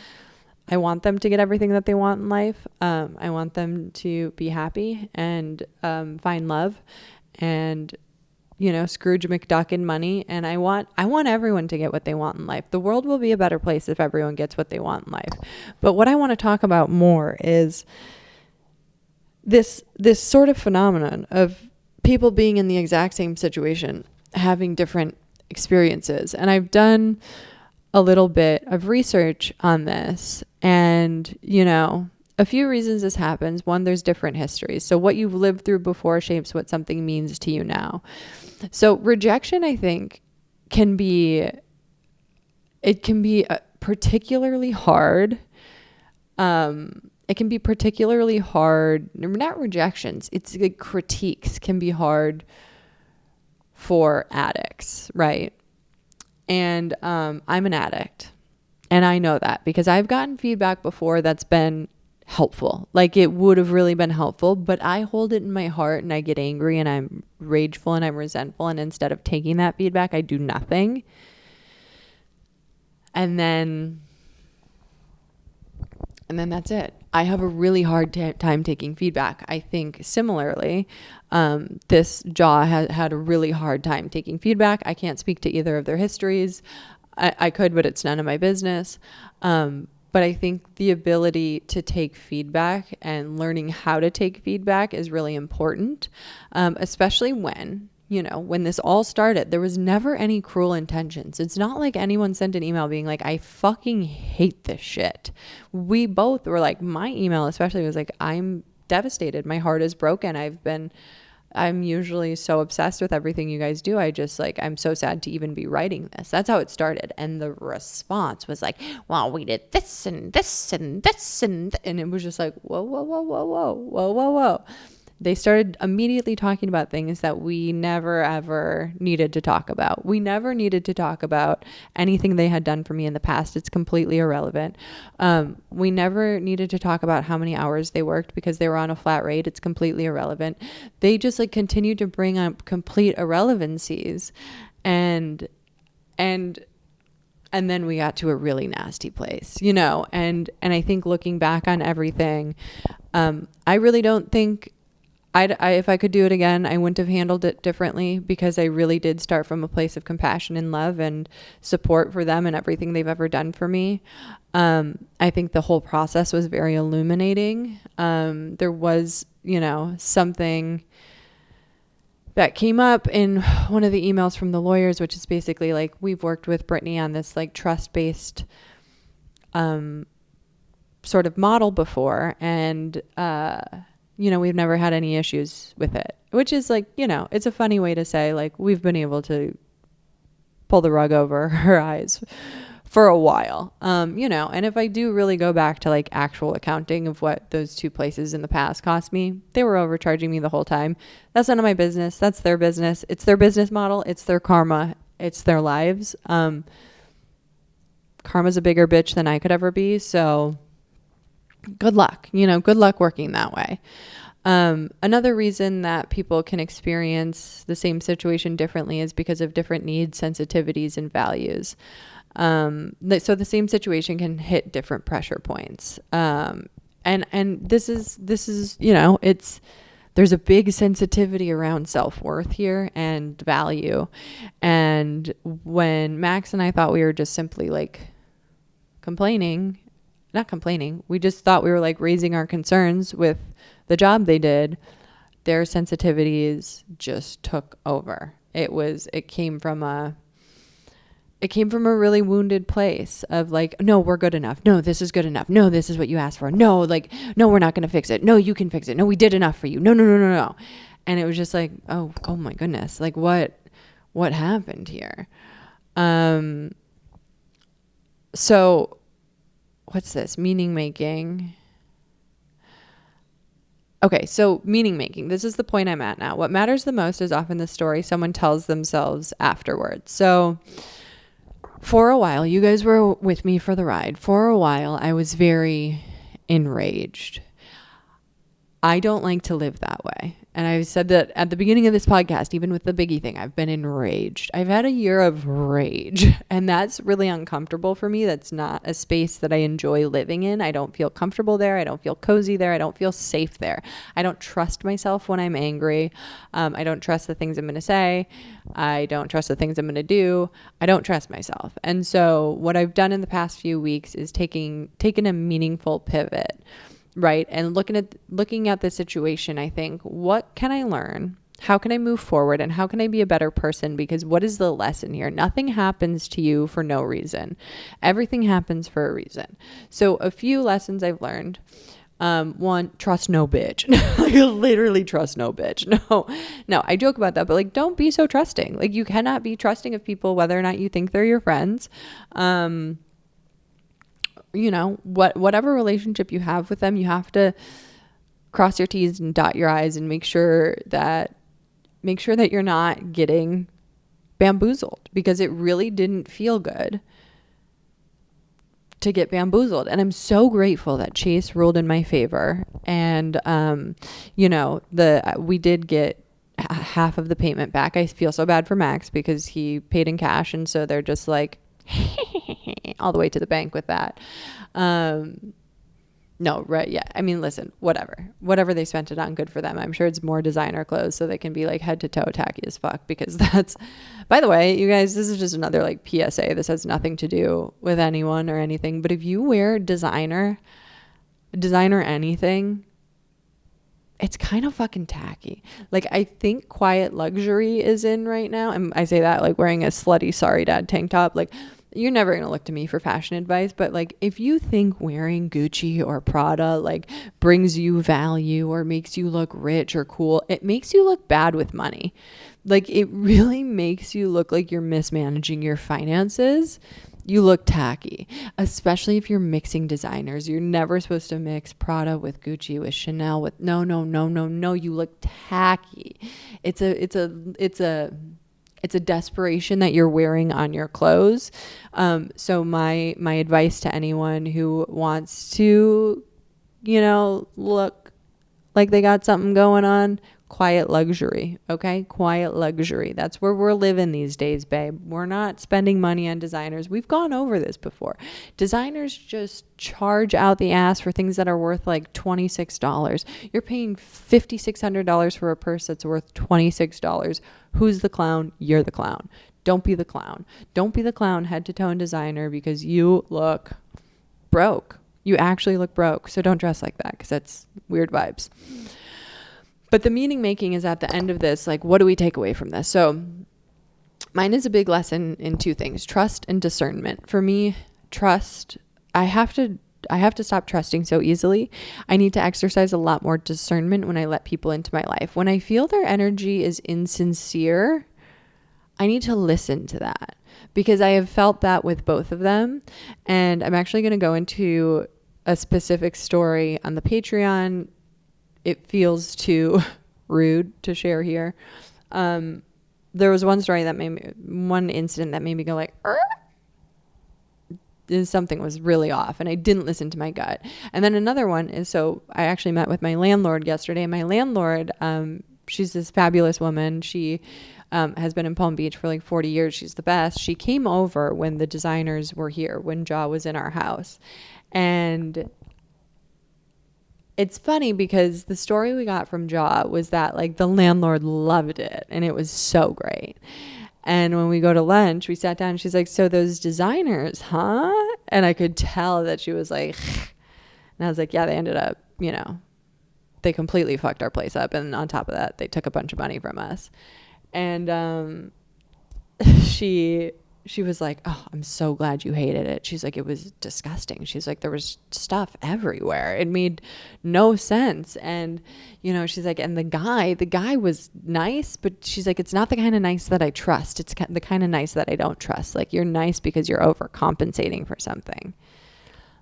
I want them to get everything that they want in life. I want them to be happy and find love and, you know, Scrooge McDuck in money. And I want everyone to get what they want in life. The world will be a better place if everyone gets what they want in life. But what I want to talk about more is this sort of phenomenon of people being in the exact same situation, having different experiences. And I've done a little bit of research on this, and, you know, a few reasons this happens. One, there's different histories. So what you've lived through before shapes what something means to you now. So rejection, I think, can be particularly hard. It can be particularly hard, not rejections, it's like critiques can be hard for addicts, right? And I'm an addict, and I know that because I've gotten feedback before that's been helpful. Like, it would have really been helpful, but I hold it in my heart and I get angry and I'm rageful and I'm resentful. And instead of taking that feedback, I do nothing. And then that's it. I have a really hard time taking feedback. I think similarly, this jaw had a really hard time taking feedback. I can't speak to either of their histories. I could, but it's none of my business. But I think the ability to take feedback and learning how to take feedback is really important, especially when, you know, when this all started, there was never any cruel intentions. It's not like anyone sent an email being like, I fucking hate this shit. We both were like, my email especially was like, I'm devastated. My heart is broken. I'm usually so obsessed with everything you guys do. I'm so sad to even be writing this. That's how it started. And the response was like, well, we did this and this and this and it was just like, whoa, whoa, whoa, whoa, whoa, whoa, whoa, whoa. They started immediately talking about things that we never ever needed to talk about. We never needed to talk about anything they had done for me in the past. It's completely irrelevant. We never needed to talk about how many hours they worked because they were on a flat rate. It's completely irrelevant. They just like continued to bring up complete irrelevancies, and then we got to a really nasty place, you know. And I think looking back on everything, I really don't think if I could do it again, I wouldn't have handled it differently, because I really did start from a place of compassion and love and support for them and everything they've ever done for me. I think the whole process was very illuminating. There was, you know, something that came up in one of the emails from the lawyers, which is basically like, we've worked with Brittany on this like trust-based sort of model before, and you know, we've never had any issues with it, which is like, you know, it's a funny way to say like, we've been able to pull the rug over her eyes for a while. You know, and if I do really go back to like actual accounting of what those two places in the past cost me, they were overcharging me the whole time. That's none of my business. That's their business. It's their business model. It's their karma. It's their lives. Karma's a bigger bitch than I could ever be. So good luck, you know, good luck working that way. Another reason that people can experience the same situation differently is because of different needs, sensitivities, and values. So the same situation can hit different pressure points. And this is, you know, there's a big sensitivity around self-worth here and value. And when Max and I thought we were just simply like not complaining, we just thought we were like raising our concerns with the job they did, their sensitivities just took over. It came from a really wounded place of like, no, we're good enough. No, this is good enough. No, this is what you asked for. No, like, no, we're not going to fix it. No, you can fix it. No, we did enough for you. No, no, no, no, no. And it was just like, oh my goodness. Like what happened here? So what's this? Meaning making. Okay, so meaning making. This is the point I'm at now. What matters the most is often the story someone tells themselves afterwards. So for a while, you guys were with me for the ride. For a while, I was very enraged. I don't like to live that way. And I said that at the beginning of this podcast, even with the biggie thing, I've been enraged. I've had a year of rage, and that's really uncomfortable for me. That's not a space that I enjoy living in. I don't feel comfortable there. I don't feel cozy there. I don't feel safe there. I don't trust myself when I'm angry. I don't trust the things I'm going to say. I don't trust the things I'm going to do. I don't trust myself. And so what I've done in the past few weeks is taking a meaningful pivot. Right. And looking at the situation, I think, what can I learn? How can I move forward? And how can I be a better person? Because what is the lesson here? Nothing happens to you for no reason. Everything happens for a reason. So a few lessons I've learned. One, trust no bitch. Like, literally trust no bitch. No, I joke about that, but like, don't be so trusting. Like, you cannot be trusting of people, whether or not you think they're your friends. You know, whatever relationship you have with them, you have to cross your T's and dot your I's and make sure that you're not getting bamboozled, because it really didn't feel good to get bamboozled. And I'm so grateful that Chase ruled in my favor. And, you know, we did get half of the payment back. I feel so bad for Max because he paid in cash. And so they're just like, all the way to the bank with that. No, right. Yeah. I mean, listen, whatever they spent it on, good for them. I'm sure it's more designer clothes so they can be like head to toe tacky as fuck, because that's, by the way, you guys, this is just another like PSA. This has nothing to do with anyone or anything, but if you wear designer anything, it's kind of fucking tacky. Like, I think quiet luxury is in right now. And I say that like wearing a slutty sorry dad tank top. Like, you're never going to look to me for fashion advice, but like, if you think wearing Gucci or Prada like brings you value or makes you look rich or cool, it makes you look bad with money. Like, it really makes you look like you're mismanaging your finances. You look tacky, especially if you're mixing designers. You're never supposed to mix Prada with Gucci with Chanel with no. You look tacky. It's a desperation that you're wearing on your clothes. So my advice to anyone who wants to, you know, look like they got something going on, quiet luxury. Okay. Quiet luxury. That's where we're living these days, babe. We're not spending money on designers. We've gone over this before. Designers just charge out the ass for things that are worth like $26. You're paying $5,600 for a purse that's worth $26. Who's the clown? You're the clown. Don't be the clown. Don't be the clown head to toe in designer because you look broke. You actually look broke. So don't dress like that because that's weird vibes. But the meaning making is at the end of this. Like, what do we take away from this? So mine is a big lesson in two things: trust and discernment. For me, trust, I have to stop trusting so easily. I need to exercise a lot more discernment when I let people into my life. When I feel their energy is insincere, I need to listen to that, because I have felt that with both of them. And I'm actually going to go into a specific story on the Patreon. It feels too rude to share here. There was one incident that made me go like, something was really off, and I didn't listen to my gut. And then another one is, so I actually met with my landlord yesterday. My landlord, she's this fabulous woman. She has been in Palm Beach for like 40 years. She's the best. She came over when the designers were here, when Ja was in our house. And it's funny because the story we got from Ja was that like the landlord loved it and it was so great. And when we go to lunch, we sat down and she's like, so those designers, huh? And I could tell that she was like, and I was like, yeah, they ended up, you know, they completely fucked our place up. And on top of that, they took a bunch of money from us. And she was like, oh, I'm so glad you hated it. She's like, it was disgusting. She's like, there was stuff everywhere. It made no sense. And, you know, she's like, and the guy was nice, but she's like, it's not the kind of nice that I trust. It's the kind of nice that I don't trust. Like, you're nice because you're overcompensating for something.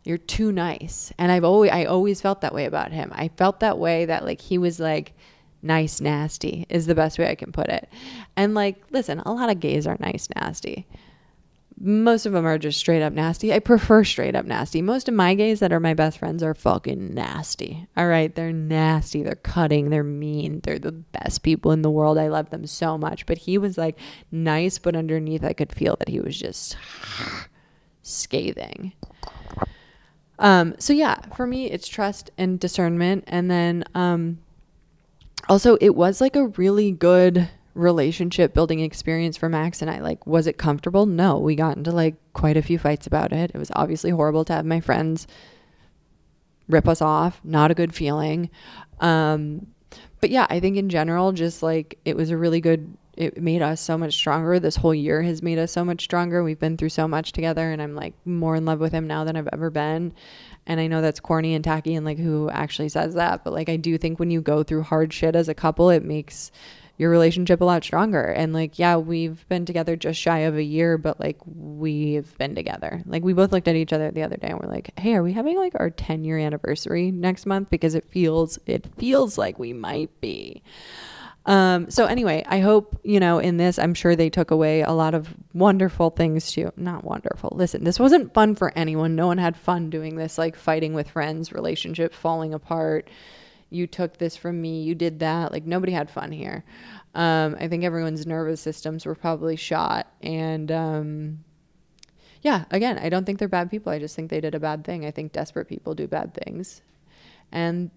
You're too nice. And I always felt that way about him. I felt that way that like he was like nice nasty is the best way I can put it. And like, listen, a lot of gays are nice nasty. Most of them are just straight up nasty. I prefer straight up nasty. Most of my gays that are my best friends are fucking nasty. All right. They're nasty. They're cutting. They're mean. They're the best people in the world. I love them so much. But he was like nice, but underneath I could feel that he was just scathing. So yeah, for me, it's trust and discernment. And then, also it was like a really good relationship building experience for Max and I. Like, was it comfortable? No, we got into like quite a few fights about it. It was obviously horrible to have my friends rip us off. Not a good feeling. But yeah, I think in general, just like it was a really good, it made us so much stronger. This whole year has made us so much stronger. We've been through so much together and I'm like more in love with him now than I've ever been. And I know that's corny and tacky and like who actually says that, but like I do think when you go through hard shit as a couple, it makes your relationship a lot stronger. And like, yeah, we've been together just shy of a year, but like we've been together. Like we both looked at each other the other day and we're like, hey, are we having like our 10-year anniversary next month? Because it feels like we might be. So anyway, I hope, in this, I'm sure they took away a lot of wonderful things too. Not wonderful. Listen, this wasn't fun for anyone. No one had fun doing this, like fighting with friends, relationships falling apart. You took this from me. You did that. Like nobody had fun here. I think everyone's nervous systems were probably shot. And, yeah, again, I don't think they're bad people. I just think they did a bad thing. I think desperate people do bad things. And,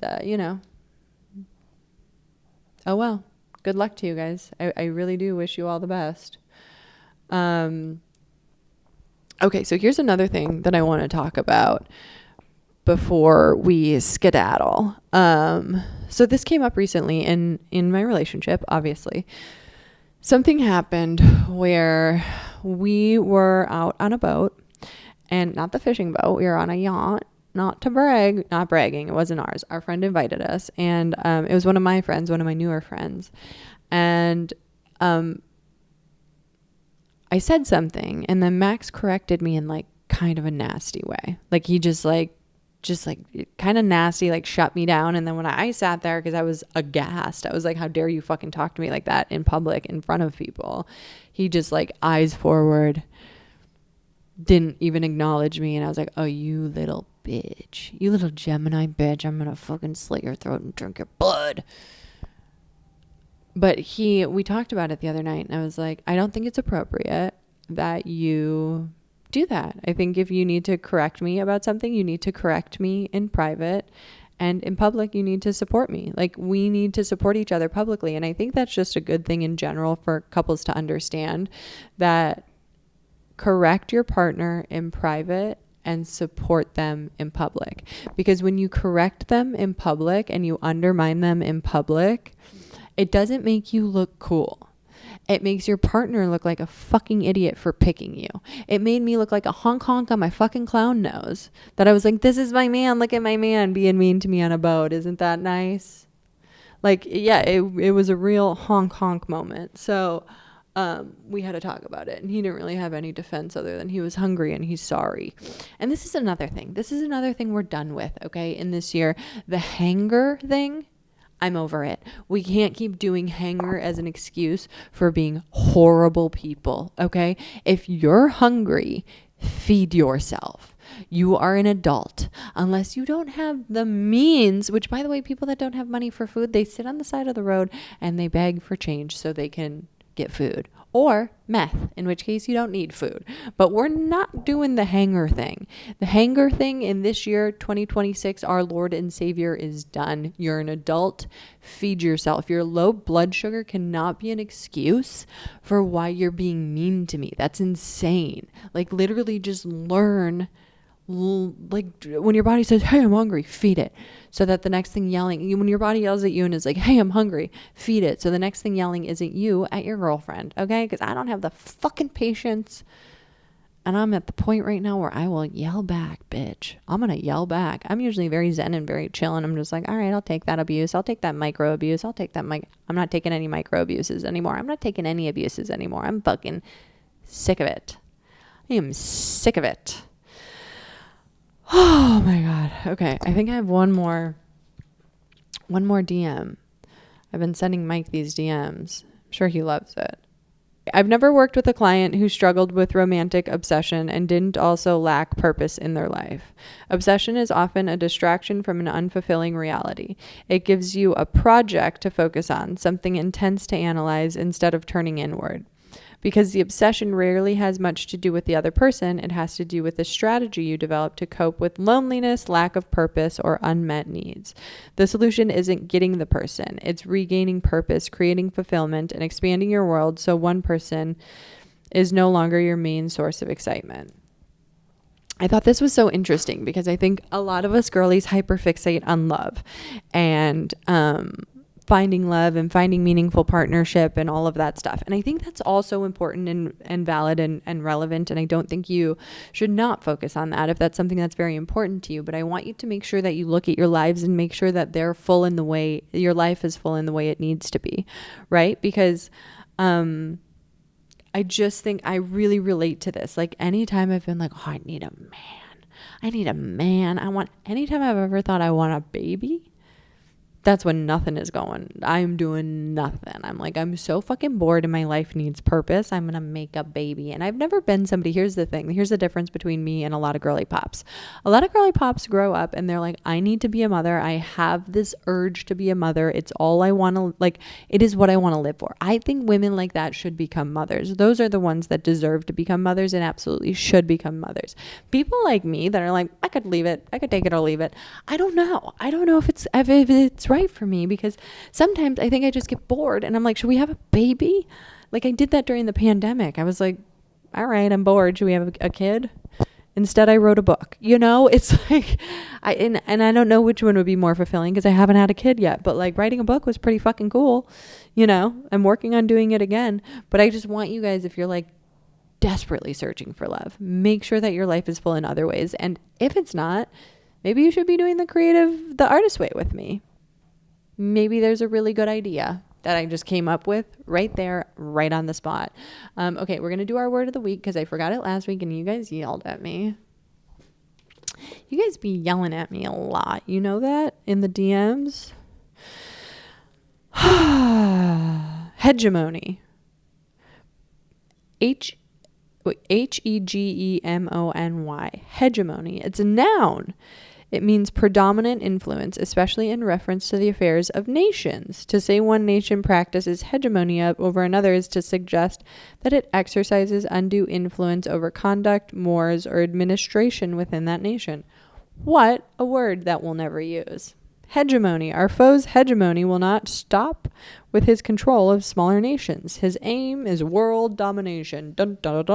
oh well. Good luck to you guys. I really do wish you all the best. Okay, so here's another thing that I want to talk about before we skedaddle. So this came up recently in my relationship, obviously. Something happened where we were out on a boat, and not the fishing boat. We were on a yacht. Not bragging. It wasn't ours. Our friend invited us, and it was one of my friends, one of my newer friends. And I said something, and then Max corrected me in like kind of a nasty way. Like he just kind of nasty, like shut me down. And then when I sat there, because I was aghast, I was like, how dare you fucking talk to me like that in public in front of people? He just like eyes forward, didn't even acknowledge me. And I was like, oh, you little bitch, you little Gemini bitch, I'm gonna fucking slit your throat and drink your blood. But we talked about it the other night, and I was like, I don't think it's appropriate that you do that. I think if you need to correct me about something, you need to correct me in private, and in public you need to support me. Like we need to support each other publicly. And I think that's just a good thing in general for couples to understand, that correct your partner in private and support them in public. Because when you correct them in public and you undermine them in public, it doesn't make you look cool. It makes your partner look like a fucking idiot for picking you. It made me look like a honk on my fucking clown nose. That I was like, this is my man. Look at my man being mean to me on a boat. Isn't that nice? Like, yeah, it was a real honk moment. So we had to talk about it, and he didn't really have any defense other than he was hungry and he's sorry. And this is another thing. This is another thing we're done with, okay, in this year. The hanger thing, I'm over it. We can't keep doing hanger as an excuse for being horrible people, okay? If you're hungry, feed yourself. You are an adult. Unless you don't have the means, which, by the way, people that don't have money for food, they sit on the side of the road and they beg for change so they can get food, or meth, in which case you don't need food. But we're not doing the hanger thing. The hanger thing in this year, 2026, our Lord and Savior, is done. You're an adult. Feed yourself. Your low blood sugar cannot be an excuse for why you're being mean to me. That's insane. Like, literally just learn. Like, when your body says, hey, I'm hungry, feed it. So that the next thing yelling, when your body yells at you and is like, hey, I'm hungry, feed it. So the next thing yelling isn't you at your girlfriend, okay? Because I don't have the fucking patience. And I'm at the point right now where I will yell back, bitch. I'm going to yell back. I'm usually very zen and very chill. And I'm just like, all right, I'll take that abuse. I'll take that micro abuse. I'll take that. I'm not taking any micro abuses anymore. I'm not taking any abuses anymore. I'm fucking sick of it. I am sick of it. Oh my God. Okay. I think I have one more DM. I've been sending Mike these DMs. I'm sure he loves it. I've never worked with a client who struggled with romantic obsession and didn't also lack purpose in their life. Obsession is often a distraction from an unfulfilling reality. It gives you a project to focus on, something intense to analyze instead of turning inward. Because the obsession rarely has much to do with the other person, it has to do with the strategy you develop to cope with loneliness, lack of purpose, or unmet needs. The solution isn't getting the person, it's regaining purpose, creating fulfillment, and expanding your world so one person is no longer your main source of excitement. I thought this was so interesting because I think a lot of us girlies hyperfixate on love and finding love and finding meaningful partnership and all of that stuff. And I think that's also important and valid and relevant. And I don't think you should not focus on that if that's something that's very important to you. But I want you to make sure that you look at your lives and make sure that they're full in the way your life is full in the way it needs to be, right? Because I just think I really relate to this. Like anytime I've been like, oh, I need a man. Anytime I've ever thought I want a baby, that's when nothing is going. I'm doing nothing. I'm like, I'm so fucking bored and my life needs purpose. I'm going to make a baby. And I've never been somebody. Here's the thing. Here's the difference between me and a lot of girly pops. A lot of girly pops grow up and they're like, I need to be a mother. I have this urge to be a mother. It's all I want to, like, it is what I want to live for. I think women like that should become mothers. Those are the ones that deserve to become mothers and absolutely should become mothers. People like me that are like, I could leave it. I could take it or leave it. I don't know if it's right for me, because sometimes I think I just get bored and I'm like, should we have a baby? Like I did that during the pandemic. I was like, all right, I'm bored. Should we have a kid? Instead, I wrote a book. It's like, and I don't know which one would be more fulfilling because I haven't had a kid yet. But like writing a book was pretty fucking cool. I'm working on doing it again. But I just want you guys, if you're like desperately searching for love, make sure that your life is full in other ways. And if it's not, maybe you should be doing the artist way with me. Maybe there's a really good idea that I just came up with right there, right on the spot. Okay, we're going to do our word of the week because I forgot it last week and you guys yelled at me. You guys be yelling at me a lot. You know that in the DMs? Hegemony. Hegemony. Hegemony. It's a noun. It means predominant influence, especially in reference to the affairs of nations. To say one nation practices hegemony over another is to suggest that it exercises undue influence over conduct, mores, or administration within that nation. What a word that we'll never use. Hegemony. Our foe's hegemony will not stop with his control of smaller nations. His aim is world domination. Dun, dun, dun,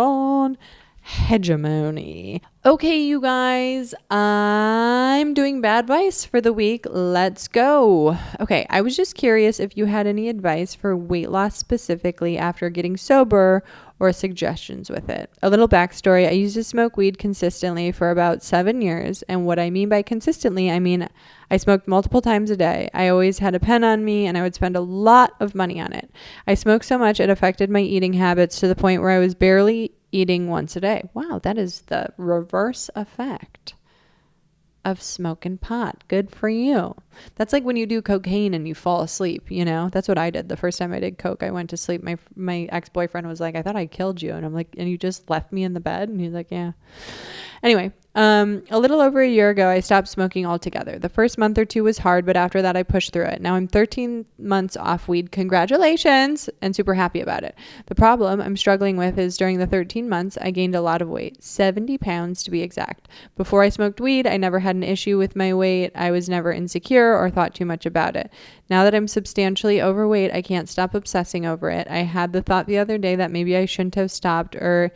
dun. Hegemony. Okay, you guys, I'm doing bad advice for the week. Let's go. Okay, I was just curious if you had any advice for weight loss specifically after getting sober or suggestions with it. A little backstory. I used to smoke weed consistently for about 7 years. And what I mean by consistently, I mean I smoked multiple times a day. I always had a pen on me and I would spend a lot of money on it. I smoked so much it affected my eating habits to the point where I was barely eating once a day. Wow, that is the reverse effect of smoking pot. Good for you. That's like when you do cocaine and you fall asleep, That's what I did. The first time I did coke, I went to sleep. My ex-boyfriend was like, I thought I killed you. And I'm like, and you just left me in the bed? And he's like, yeah. Anyway, a little over a year ago, I stopped smoking altogether. The first month or two was hard, but after that, I pushed through it. Now I'm 13 months off weed. Congratulations, and super happy about it. The problem I'm struggling with is during the 13 months, I gained a lot of weight, 70 pounds to be exact. Before I smoked weed, I never had an issue with my weight. I was never insecure or thought too much about it. Now that I'm substantially overweight, I can't stop obsessing over it. I had the thought the other day that maybe I shouldn't have stopped, or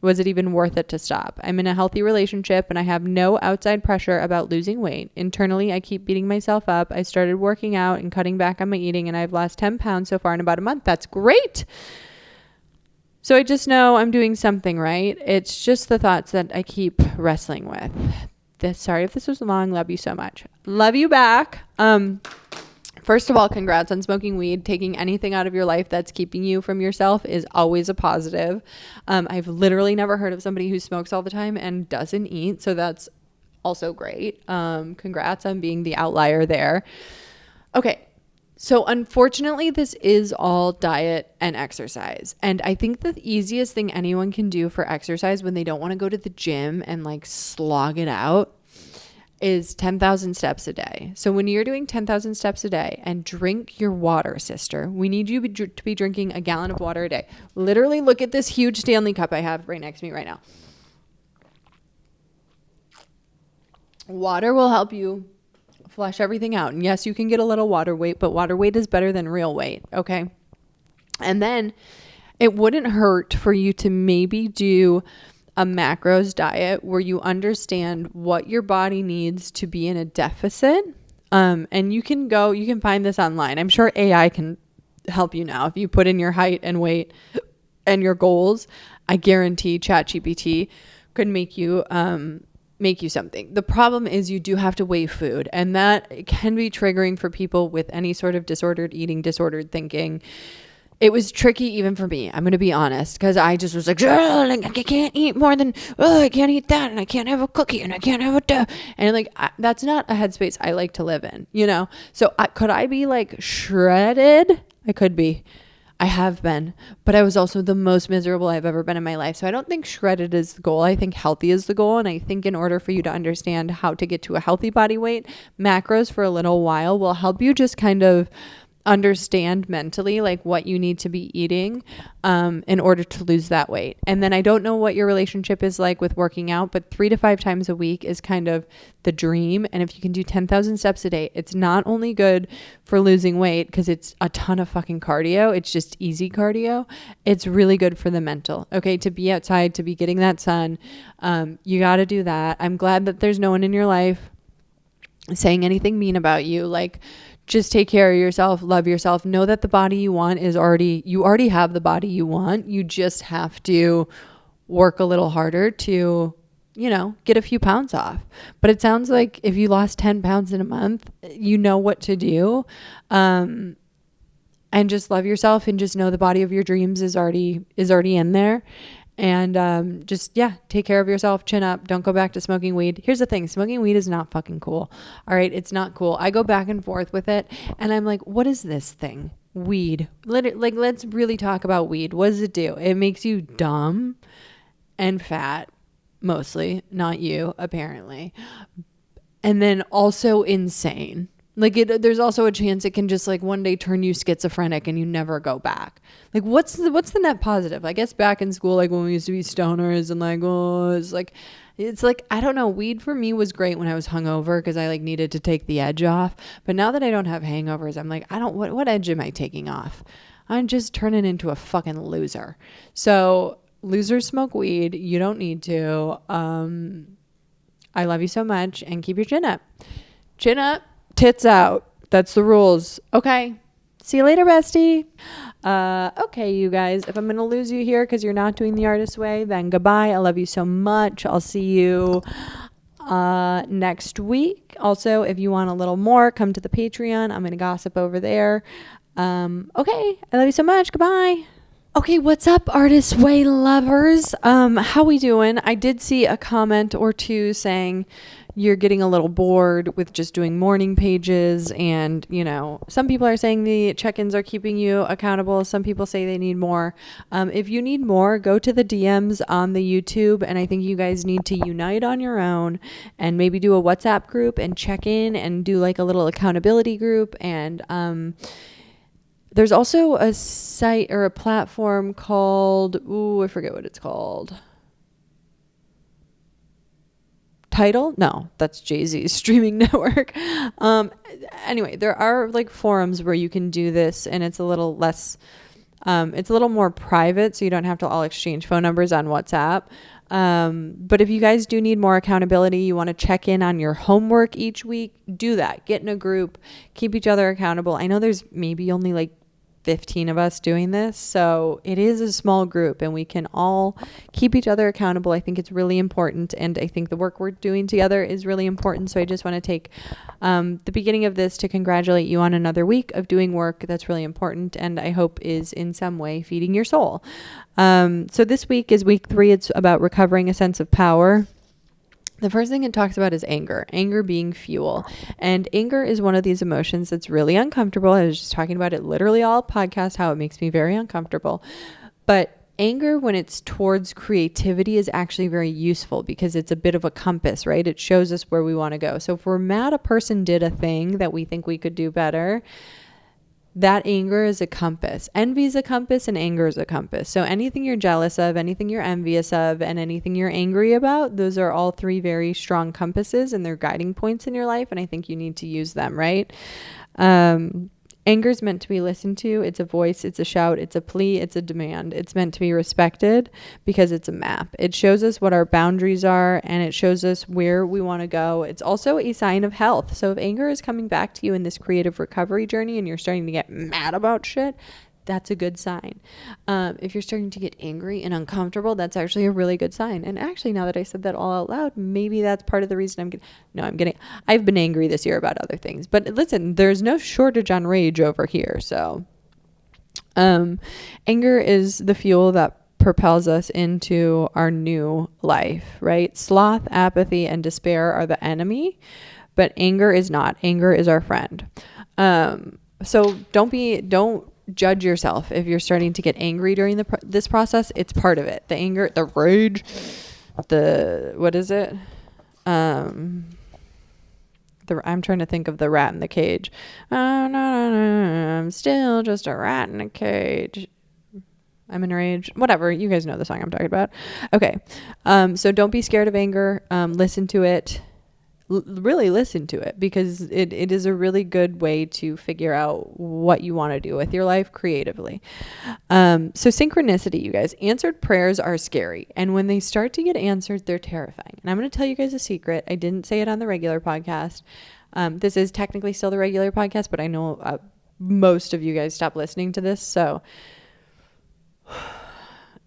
was it even worth it to stop? I'm in a healthy relationship and I have no outside pressure about losing weight. Internally, I keep beating myself up. I started working out and cutting back on my eating and I've lost 10 pounds so far in about a month. That's great. So I just know I'm doing something right. It's just the thoughts that I keep wrestling with. Sorry if this was long. Love you so much. Love you back. First of all, congrats on smoking weed. Taking anything out of your life that's keeping you from yourself is always a positive. I've literally never heard of somebody who smokes all the time and doesn't eat. So that's Also great. Congrats on being the outlier there. Okay. So unfortunately, this is all diet and exercise. And I think the easiest thing anyone can do for exercise when they don't want to go to the gym and like slog it out is 10,000 steps a day. So when you're doing 10,000 steps a day and drink your water, sister, we need you to be drinking a gallon of water a day. Literally look at this huge Stanley cup I have right next to me right now. Water will help you flush everything out. And yes, you can get a little water weight, but water weight is better than real weight. Okay. And then it wouldn't hurt for you to maybe do a macros diet where you understand what your body needs to be in a deficit. And you can find this online. I'm sure AI can help you now. If you put in your height and weight and your goals, I guarantee ChatGPT could make you something. The problem is you do have to weigh food, and that can be triggering for people with any sort of disordered eating, disordered thinking. It was tricky even for me. I'm going to be honest, because I just was like, I can't eat more than, I can't eat that, and I can't have a cookie, and I can't have and like, that's not a headspace I like to live in, you know? So could I be like shredded? I could be. I have been, but I was also the most miserable I've ever been in my life. So I don't think shredded is the goal. I think healthy is the goal. And I think in order for you to understand how to get to a healthy body weight, macros for a little while will help you just kind of understand mentally like what you need to be eating in order to lose that weight. And then I don't know what your relationship is like with working out, but 3 to 5 times a week is kind of the dream. And if you can do 10,000 steps a day, it's not only good for losing weight because it's a ton of fucking cardio. It's just easy cardio. It's really good for the mental. Okay. To be outside, to be getting that sun. You got to do that. I'm glad that there's no one in your life saying anything mean about you. Like, just take care of yourself, love yourself, know that the body you want you already have the body you want. You just have to work a little harder to, get a few pounds off. But it sounds like if you lost 10 pounds in a month, you know what to do. And just love yourself and just know the body of your dreams is already in there. And take care of yourself, chin up, don't go back to smoking weed. Here's the thing, smoking weed is not fucking cool. All right, it's not cool. I go back and forth with it and I'm like, what is this thing? Weed. Let's really talk about weed. What does it do? It makes you dumb and fat, mostly, not you, apparently. And then also insane. There's also a chance it can just one day turn you schizophrenic and you never go back. What's the net positive? I guess back in school, when we used to be stoners and it's I don't know. Weed for me was great when I was hungover because I needed to take the edge off. But now that I don't have hangovers, I'm what edge am I taking off? I'm just turning into a fucking loser. So losers smoke weed. You don't need to. I love you so much and keep your chin up. Chin up. Tits out. That's the rules. Okay. See you later, bestie. Okay, you guys. If I'm going to lose you here because you're not doing the artist way, then goodbye. I love you so much. I'll see you next week. Also, if you want a little more, come to the Patreon. I'm going to gossip over there. Okay. I love you so much. Goodbye. Okay, what's up, Artist Way lovers? How we doing? I did see a comment or two saying you're getting a little bored with just doing morning pages, and some people are saying the check-ins are keeping you accountable. Some people say they need more. If you need more, go to the DMs on the YouTube, and I think you guys need to unite on your own and maybe do a WhatsApp group and check in and do a little accountability group. And there's also a site or a platform called, I forget what it's called. Tidal? No, that's Jay-Z's streaming network. Anyway, there are forums where you can do this, and it's a little less, it's a little more private, so you don't have to all exchange phone numbers on WhatsApp. But if you guys do need more accountability, you want to check in on your homework each week, do that. Get in a group, keep each other accountable. I know there's maybe only 15 of us doing this, so it is a small group and we can all keep each other accountable. I think it's really important, and I think the work we're doing together is really important. So I just want to take the beginning of this to congratulate you on another week of doing work that's really important, and I hope is in some way feeding your soul. So this week is week 3. It's about recovering a sense of power. The first thing it talks about is anger being fuel. And anger is one of these emotions that's really uncomfortable. I was just talking about it literally all podcast, how it makes me very uncomfortable. But anger, when it's towards creativity, is actually very useful because it's a bit of a compass, right? It shows us where we want to go. So if we're mad a person did a thing that we think we could do better, that anger is a compass. Envy is a compass and anger is a compass. So anything you're jealous of, anything you're envious of, and anything you're angry about, those are all three very strong compasses and they're guiding points in your life. And I think you need to use them, right? Anger is meant to be listened to. It's a voice, it's a shout, it's a plea, it's a demand. It's meant to be respected because it's a map. It shows us what our boundaries are and it shows us where we want to go. It's also a sign of health. So if anger is coming back to you in this creative recovery journey and you're starting to get mad about shit, that's a good sign. If you're starting to get angry and uncomfortable, that's actually a really good sign. And actually, now that I said that all out loud, maybe that's part of the reason I've been angry this year about other things. But listen, there's no shortage on rage over here. So anger is the fuel that propels us into our new life, right? Sloth, apathy, and despair are the enemy, but anger is not. Anger is our friend. So don't judge yourself if you're starting to get angry during this process. It's part of it. The anger, the rage, what is it? I'm trying to think of the rat in the cage. Oh, no, I'm still just a rat in a cage. I'm in a rage. Whatever. You guys know the song I'm talking about. Okay. So don't be scared of anger. Listen to it. Really listen to it because it is a really good way to figure out what you want to do with your life creatively. So synchronicity, you guys. Answered prayers are scary. And when they start to get answered, they're terrifying. And I'm going to tell you guys a secret. I didn't say it on the regular podcast. This is technically still the regular podcast, but I know most of you guys stopped listening to this. So,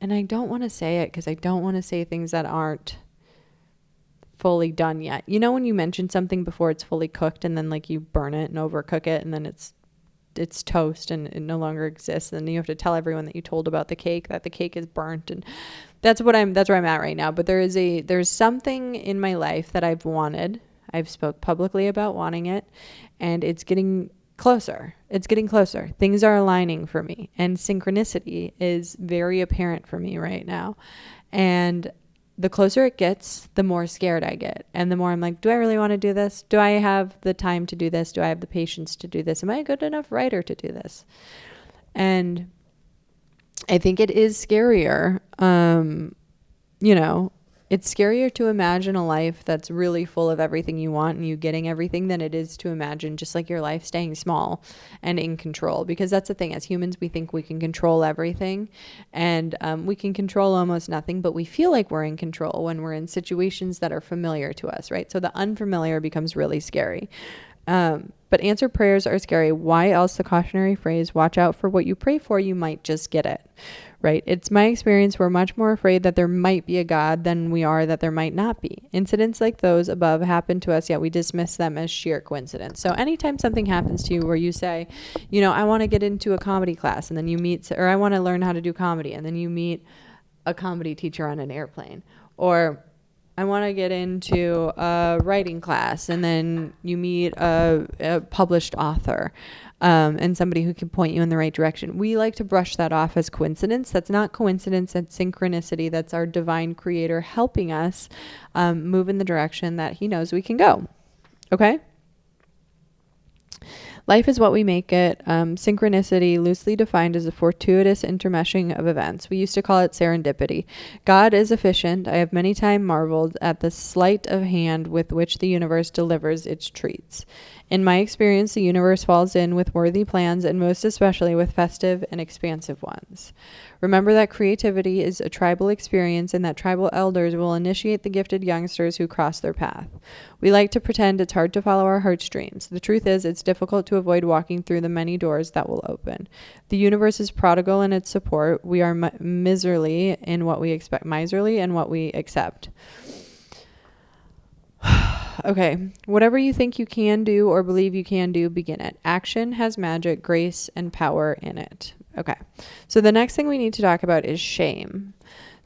and I don't want to say it because I don't want to say things that aren't fully done yet. You know when you mention something before it's fully cooked and then like you burn it and overcook it and then it's toast and it no longer exists, and then you have to tell everyone that you told about the cake that the cake is burnt, and that's where I'm at right now. But there's something in my life that I've wanted. I've spoke publicly about wanting it, and it's getting closer. Things are aligning for me, and synchronicity is very apparent for me right now. And the closer it gets, the more scared I get. And the more I'm like, do I really want to do this? Do I have the time to do this? Do I have the patience to do this? Am I a good enough writer to do this? And I think it is scarier. It's scarier to imagine a life that's really full of everything you want and you getting everything than it is to imagine just like your life staying small and in control. Because that's the thing. As humans, we think we can control everything and we can control almost nothing, but we feel like we're in control when we're in situations that are familiar to us, right? So the unfamiliar becomes really scary. But answered prayers are scary. Why else the cautionary phrase, watch out for what you pray for, you might just get it, right? It's my experience we're much more afraid that there might be a God than we are that there might not be. Incidents like those above happen to us, yet we dismiss them as sheer coincidence. So anytime something happens to you where you say, I want to get into a comedy class, and then you meet, or I want to learn how to do comedy, and then you meet a comedy teacher on an airplane, or I want to get into a writing class, and then you meet a published author and somebody who can point you in the right direction. We like to brush that off as coincidence. That's not coincidence. That's synchronicity. That's our divine creator helping us move in the direction that he knows we can go. Okay? Life is what we make it. Synchronicity, loosely defined as a fortuitous intermeshing of events. We used to call it serendipity. God is efficient. I have many times marveled at the sleight of hand with which the universe delivers its treats. In my experience, the universe falls in with worthy plans, and most especially with festive and expansive ones. Remember that creativity is a tribal experience, and that tribal elders will initiate the gifted youngsters who cross their path. We like to pretend it's hard to follow our heartstrings. The truth is, it's difficult to avoid walking through the many doors that will open. The universe is prodigal in its support. We are miserly in what we expect, miserly in what we accept. Okay, whatever you think you can do or believe you can do, begin it. Action has magic, grace, and power in it. Okay, so the next thing we need to talk about is shame.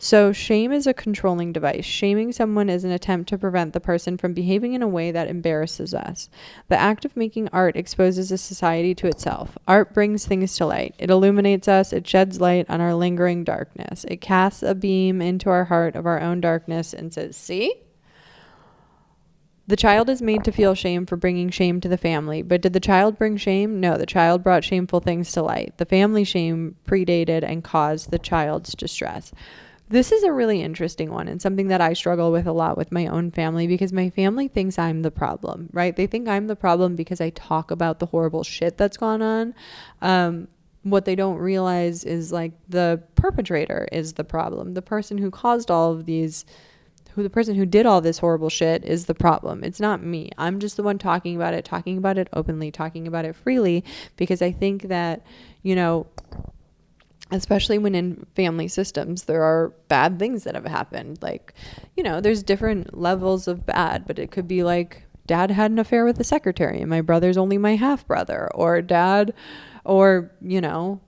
So shame is a controlling device. Shaming someone is an attempt to prevent the person from behaving in a way that embarrasses us. The act of making art exposes a society to itself. Art brings things to light. It illuminates us. It sheds light on our lingering darkness. It casts a beam into our heart of our own darkness and says, see? The child is made to feel shame for bringing shame to the family. But did the child bring shame? No, the child brought shameful things to light. The family shame predated and caused the child's distress. This is a really interesting one and something that I struggle with a lot with my own family, because my family thinks I'm the problem, right? They think I'm the problem because I talk about the horrible shit that's gone on. What they don't realize is like the perpetrator is the problem. The person who caused all of these, the person who did all this horrible shit is the problem. It's not me. I'm just the one talking about it openly, talking about it freely, because I think that, you know, especially when in family systems, there are bad things that have happened. Like, you know, there's different levels of bad, but it could be like dad had an affair with the secretary and my brother's only my half brother, or dad, or, you know,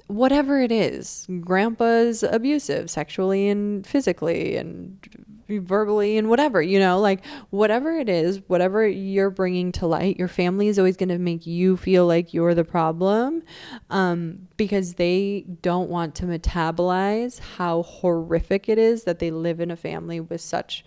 whatever it is, grandpa's abusive sexually and physically and verbally and whatever, you know, like whatever it is, whatever you're bringing to light, your family is always going to make you feel like you're the problem, because they don't want to metabolize how horrific it is that they live in a family with such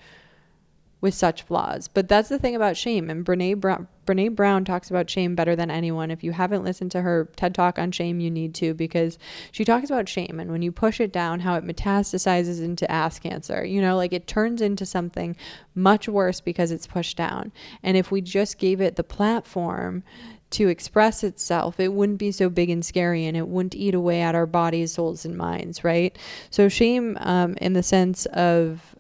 flaws. But that's the thing about shame. And Brene Brown talks about shame better than anyone. If you haven't listened to her TED Talk on shame, you need to, because she talks about shame and when you push it down, how it metastasizes into ass cancer. You know, like it turns into something much worse because it's pushed down. And if we just gave it the platform to express itself, it wouldn't be so big and scary, and it wouldn't eat away at our bodies, souls, and minds, right? So shame, in the sense of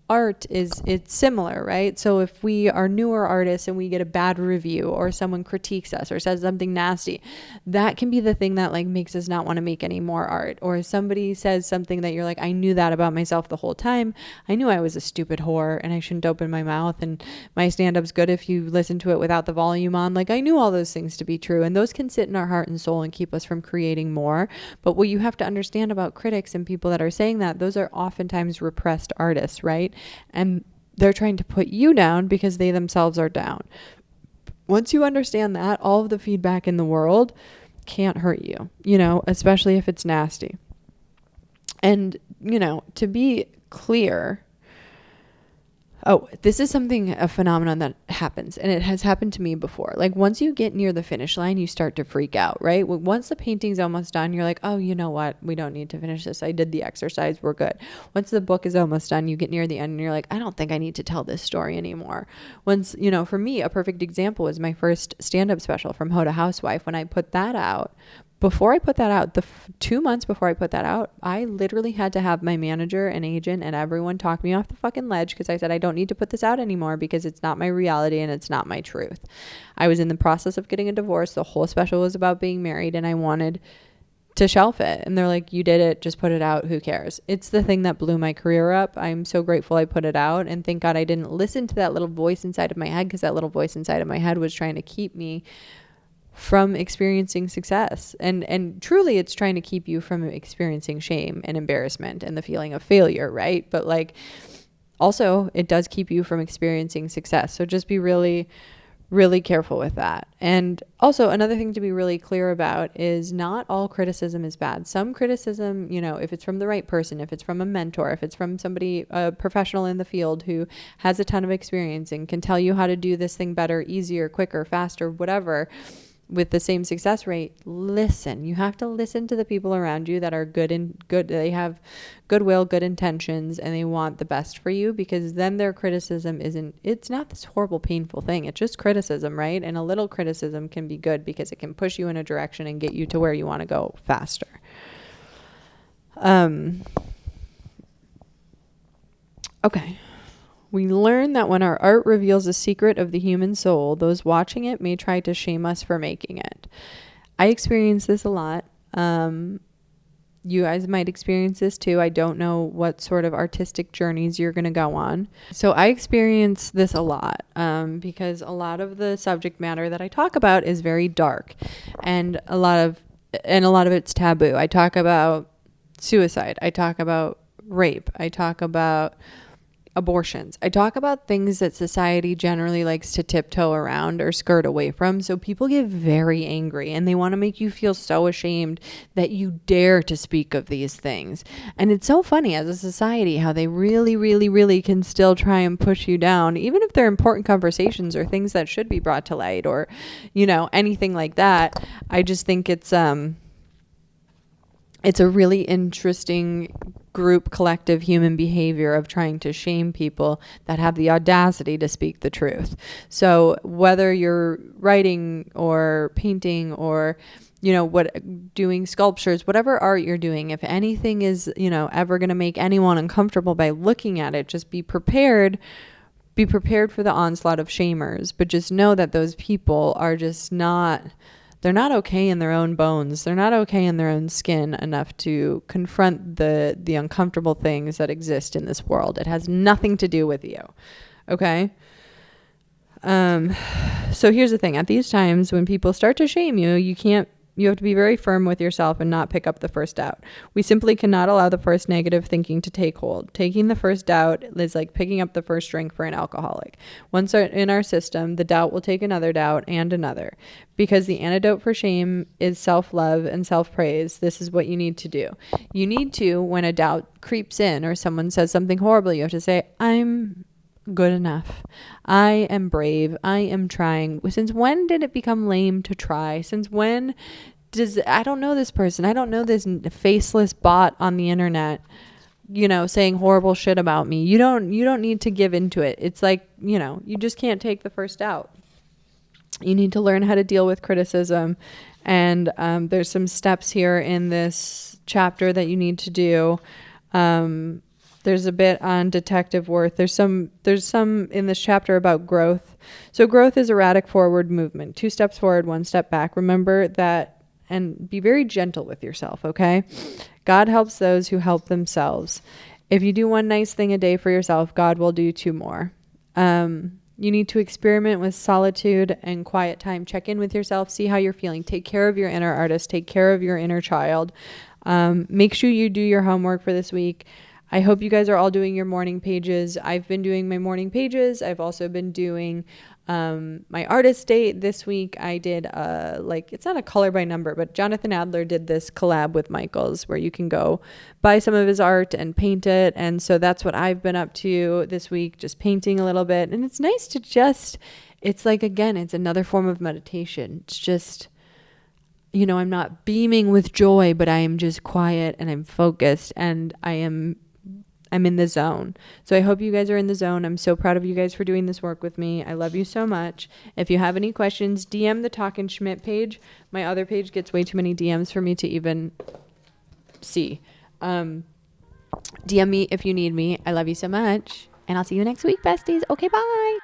art, it's similar, right? So if we are newer artists and we get a bad review, or someone critiques us or says something nasty, that can be the thing that like makes us not want to make any more art. Or somebody says something that you're like, I knew that about myself the whole time. I knew I was a stupid whore and I shouldn't open my mouth, and my stand-up's good if you listen to it without the volume on. Like I knew all those things to be true, and those can sit in our heart and soul and keep us from creating more. But what you have to understand about critics and people that are saying that, those are oftentimes repressed artists, right? And they're trying to put you down because they themselves are down. Once you understand that, all of the feedback in the world can't hurt you, you know, especially if it's nasty. And, you know, to be clear, this is a phenomenon that happens, and it has happened to me before. Like once you get near the finish line, you start to freak out, right? Once the painting's almost done, you're like, oh, you know what? We don't need to finish this. I did the exercise. We're good. Once the book is almost done, you get near the end and you're like, I don't think I need to tell this story anymore. Once, you know, for me, a perfect example was my first stand-up special, From Hoe to Housewife. When I put that out, before I put that out, 2 months before I put that out, I literally had to have my manager and agent and everyone talk me off the fucking ledge, because I said, I don't need to put this out anymore because it's not my reality and it's not my truth. I was in the process of getting a divorce. The whole special was about being married, and I wanted to shelf it. And they're like, you did it, just put it out. Who cares? It's the thing that blew my career up. I'm so grateful I put it out. And thank God I didn't listen to that little voice inside of my head, because that little voice inside of my head was trying to keep me from experiencing success. And truly it's trying to keep you from experiencing shame and embarrassment and the feeling of failure, right? But like also it does keep you from experiencing success. So just be really, really careful with that. And also another thing to be really clear about is not all criticism is bad. Some criticism, you know, if it's from the right person, if it's from a mentor, if it's from somebody, a professional in the field who has a ton of experience and can tell you how to do this thing better, easier, quicker, faster, whatever, with the same success rate, listen. You have to listen to the people around you that are good. They have goodwill, good intentions, and they want the best for you, because then their criticism it's not this horrible, painful thing. It's just criticism, right? And a little criticism can be good because it can push you in a direction and get you to where you want to go faster. Okay. We learn that when our art reveals a secret of the human soul, those watching it may try to shame us for making it. I experience this a lot. You guys might experience this too. I don't know what sort of artistic journeys you're going to go on. So I experience this a lot because a lot of the subject matter that I talk about is very dark, and a lot of it's taboo. I talk about suicide. I talk about rape. I talk about abortions. I talk about things that society generally likes to tiptoe around or skirt away from. So people get very angry and they want to make you feel so ashamed that you dare to speak of these things. And it's so funny as a society how they really, really, really can still try and push you down, even if they're important conversations or things that should be brought to light or, you know, anything like that. I just think it's a really interesting group collective human behavior of trying to shame people that have the audacity to speak the truth. So whether you're writing or painting or, you know, doing sculptures, whatever art you're doing, if anything is, you know, ever going to make anyone uncomfortable by looking at it, just be prepared for the onslaught of shamers, but just know that those people are just they're not okay in their own bones. They're not okay in their own skin enough to confront the uncomfortable things that exist in this world. It has nothing to do with you. Okay? So here's the thing. At these times when people start to shame you, you have to be very firm with yourself and not pick up the first doubt. We simply cannot allow the first negative thinking to take hold. Taking the first doubt is like picking up the first drink for an alcoholic. Once in our system, the doubt will take another doubt and another. Because the antidote for shame is self-love and self-praise. This is what you need to do. You need to, when a doubt creeps in or someone says something horrible, you have to say, I'm good enough. I am brave. I am trying. Since when did it become lame to try? Since when I don't know this person. I don't know this faceless bot on the internet, you know, saying horrible shit about me. You don't need to give into it. It's like, you know, you just can't take the first out. You need to learn how to deal with criticism. And there's some steps here in this chapter that you need to do. There's a bit on detective worth. There's some in this chapter about growth. So growth is erratic forward movement. 2 steps forward, 1 step back. Remember that and be very gentle with yourself, okay? God helps those who help themselves. If you do 1 nice thing a day for yourself, God will do 2 more. You need to experiment with solitude and quiet time. Check in with yourself. See how you're feeling. Take care of your inner artist. Take care of your inner child. Make sure you do your homework for this week. I hope you guys are all doing your morning pages. I've been doing my morning pages. I've also been doing my artist date this week. I did it's not a color by number, but Jonathan Adler did this collab with Michaels where you can go buy some of his art and paint it. And so that's what I've been up to this week, just painting a little bit. And it's nice to it's like, again, it's another form of meditation. It's just, you know, I'm not beaming with joy, but I am just quiet and I'm focused and I'm in the zone. So I hope you guys are in the zone. I'm so proud of you guys for doing this work with me. I love you so much. If you have any questions, DM the Talkin Schmitt page. My other page gets way too many DMs for me to even see. DM me if you need me. I love you so much. And I'll see you next week, besties. Okay, bye.